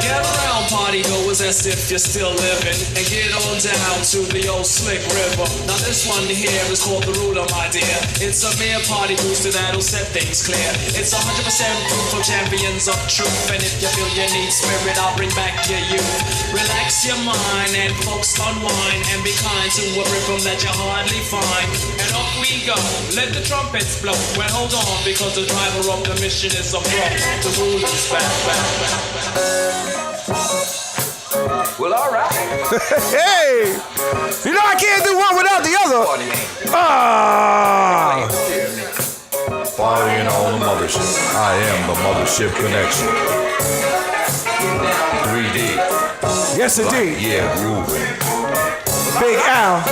Get around, party goers, as if you're still living, and get on down to the old slick river. Now this one here is called the ruler, my dear. It's a mere party booster that'll set things clear. It's 100% proof of champions of truth, and if you feel you need spirit, I'll bring back your youth. Relax your mind and folks unwind, and be kind to a rhythm that you hardly find. And off we go, let the trumpets blow. Well, hold on, because the driver of the mission is a pro. The ruler's back. Well, all right. Hey, you know I can't do one without the other. Partying on the mothership. I am the mothership connection. 3D. Yes, indeed. Yeah, grooving. Big Al.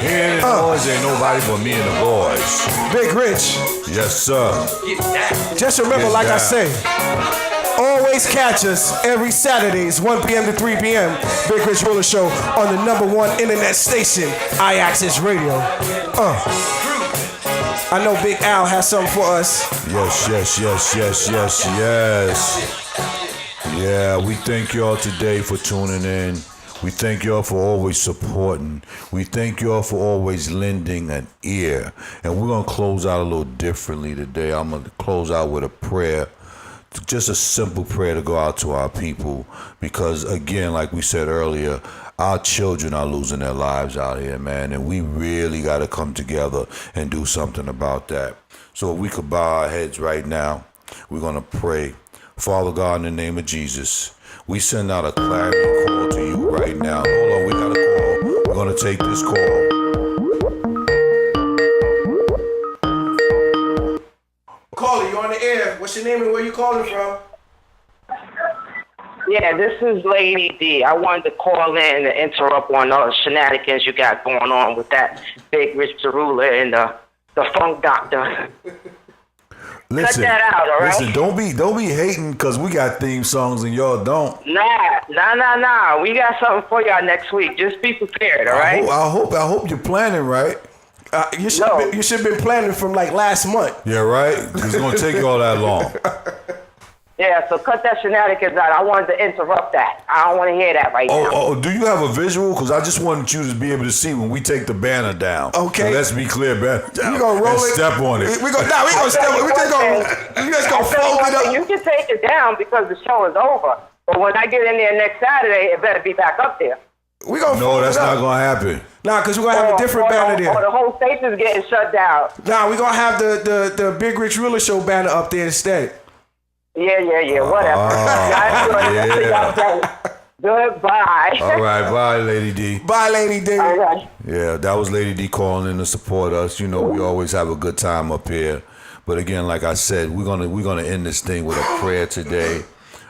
Here the boys ain't nobody but me and the boys. Big Rich. Yes, sir. Just remember, Get like I down. say, always catch us every Saturdays, 1 p.m. to 3 p.m. Big Rich Ruler Show on the #1 internet station, iAccess Radio. I know Big Al has something for us. Yes. Yeah, we thank y'all today for tuning in. We thank y'all for always supporting. We thank y'all for always lending an ear. And we're going to close out a little differently today. I'm going to close out with a prayer. Just a simple prayer to go out to our people. Because, again, like we said earlier, our children are losing their lives out here, man. And we really got to come together and do something about that. So if we could bow our heads right now, we're going to pray. Father God, in the name of Jesus, we send out a clarion call to you right now. Hold on, we got a call. We're going to take this call. Caller, you on the air. What's your name and where you calling from? Yeah, this is Lady D. I wanted to call in and interrupt on all the shenanigans you got going on with that Big Rich Ruler and the Funk Doctor. Listen, Cut that out, all right? Listen, don't be hating because we got theme songs and y'all don't. Nah. We got something for y'all next week. Just be prepared, all right? I hope you're planning right. You should have been planning from like last month. Yeah, right? It's going to take you all that long. Yeah, so cut that shenanigans out. I wanted to interrupt that. I don't want to hear that right now. Oh, do you have a visual? Because I just wanted you to be able to see when we take the banner down. Okay. So let's be clear, banner down. We gonna roll and it. Step on it. We gonna step on it. We just gonna fold it up. You can take it down because the show is over. But when I get in there next Saturday, it better be back up there. No, that's not going to happen. Nah, because we're going to have a different banner there. Or the whole station's getting shut down. Nah, we're going to have the Big Rich Ruler Show banner up there instead. Yeah, whatever. Goodbye. All right, bye, Lady D. Bye, Lady D. All right. Yeah, that was Lady D calling in to support us. You know, we always have a good time up here. But again, like I said, we're gonna end this thing with a prayer today.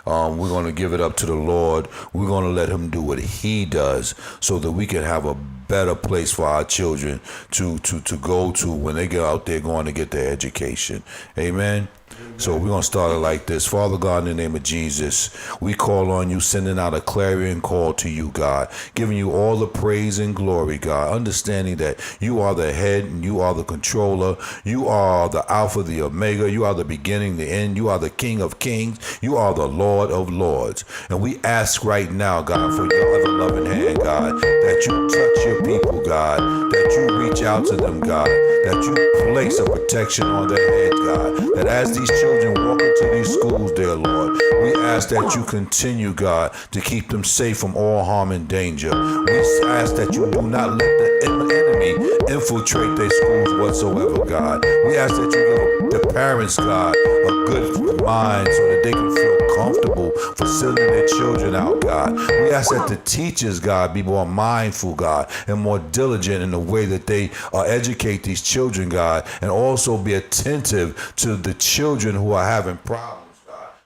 We're going to give it up to the Lord. We're going to let him do what he does so that we can have a better place for our children to go to when they get out there going to get their education. Amen. So we're going to start it like this. Father God, in the name of Jesus, we call on you, sending out a clarion call to you, God, giving you all the praise and glory, God, understanding that you are the head and you are the controller. You are the Alpha, the Omega. You are the beginning, the end. You are the King of Kings. You are the Lord of Lords. And we ask right now, God, for your ever-loving hand, God, that you touch your people, God, that you reach out to them, God, that you place a protection on their head, God, that as these children walk into these schools, dear Lord, we ask that you continue, God, to keep them safe from all harm and danger. We ask that you do not let the enemy infiltrate their schools whatsoever, God. We ask that you give the parents, God, a good mind so that they can feel comfortable for sending their children out, God. We ask that the teachers, God, be more mindful, God, and more diligent in the way that they educate these children, God, and also be attentive to the children who are having problems.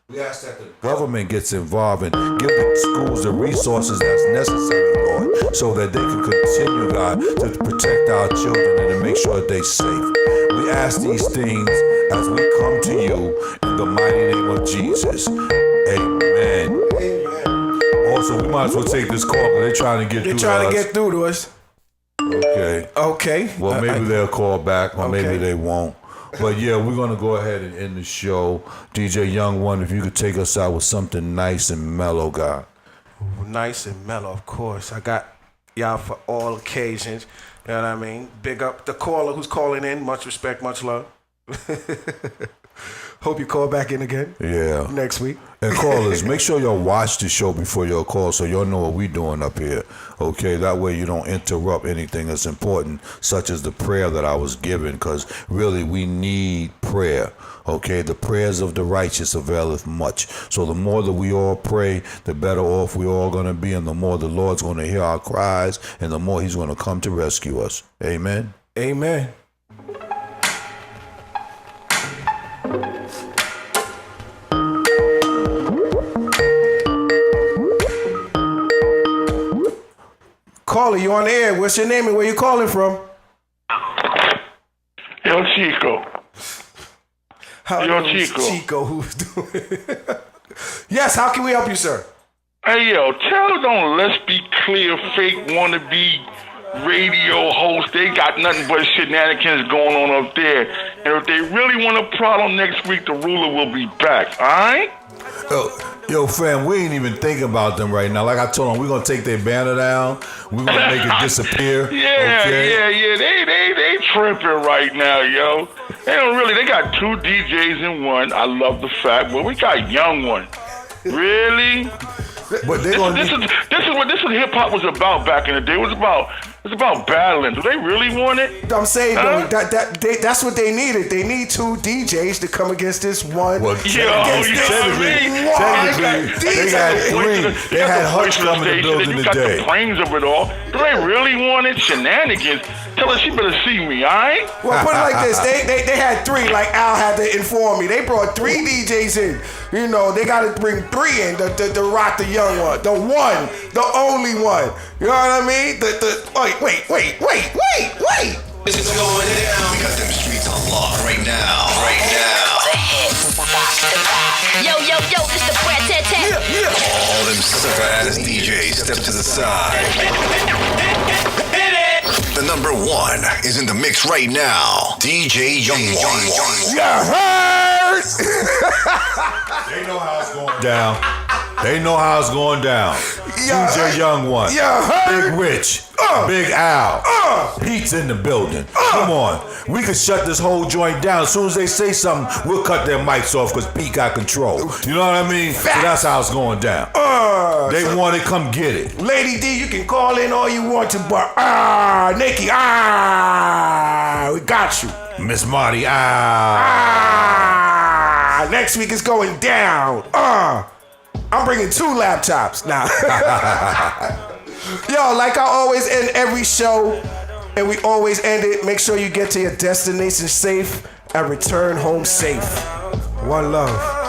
We ask that the government gets involved and give the schools the resources that's necessary, Lord, so that they can continue, God, to protect our children and to make sure that they're safe. We ask these things as we come to you in the mighty name of Jesus. Amen. Also, we might as well take this call because they're trying to get through to us. They're trying to get through to us. Okay. Well, maybe they'll call back or maybe they won't. But yeah, we're going to go ahead and end the show. DJ Young One, if you could take us out with something nice and mellow, God. Nice and mellow, of course. I got y'all for all occasions. You know what I mean? Big up the caller who's calling in. Much respect, much love. Hope you call back in again. Yeah. Next week. And callers, make sure y'all watch the show before y'all call so y'all know what we doing up here. Okay, that way you don't interrupt anything that's important, such as the prayer that I was given, because really we need prayer. Okay, the prayers of the righteous availeth much. So the more that we all pray, the better off we all going to be, and the more the Lord's going to hear our cries, and the more he's going to come to rescue us. Amen. Amen. Caller, you on the air. What's your name and where you calling from? Yo, Chico. Chico, who's doing Yes, how can we help you, sir? Hey, yo, tell them Let's Be Clear fake wannabe radio hosts. They got nothing but shenanigans going on up there. And if they really want a problem next week, the ruler will be back, all right? Yo, fam, we ain't even thinking about them right now. Like I told them, we're going to take their banner down. We're going to make it disappear. Yeah. They tripping right now, yo. They don't really, they got two DJs in one. I love the fact, but we got Young One. Really? But they this is what hip hop was about back in the day. It was about battling. Do they really want it? I'm saying though, that's what they needed. They need two DJs to come against this one. Well, technically, they had three. They had Hutch come in the building today. You got the brains of it all. Do they really want it? Shenanigans. Tell her she better see me, all right? Well, put it like this. They had three, like Al had to inform me. They brought three DJs in. You know, they got to bring three in to rock the Young One. The one, the only one. You know what I mean? Wait. This is going down. We got them streets on lock right now. Yo, it's the Brat Tat Tat. All them sucker ass DJs step to the side. The number one is in the mix right now. DJ Young One. You heard? They know how it's going down. DJ Young One. Big Rich. Big Al. Pete's in the building. Come on. We can shut this whole joint down. As soon as they say something, we'll cut their mics off because Pete got control. You know what I mean? So that's how it's going down. They want it, come get it. Lady D, you can call in all you want to, but Nikki, we got you. Miss Marty, next week is going down. I'm bringing 2 laptops now. Yo, like I always end every show, and we always end it, make sure you get to your destination safe and return home safe. One love.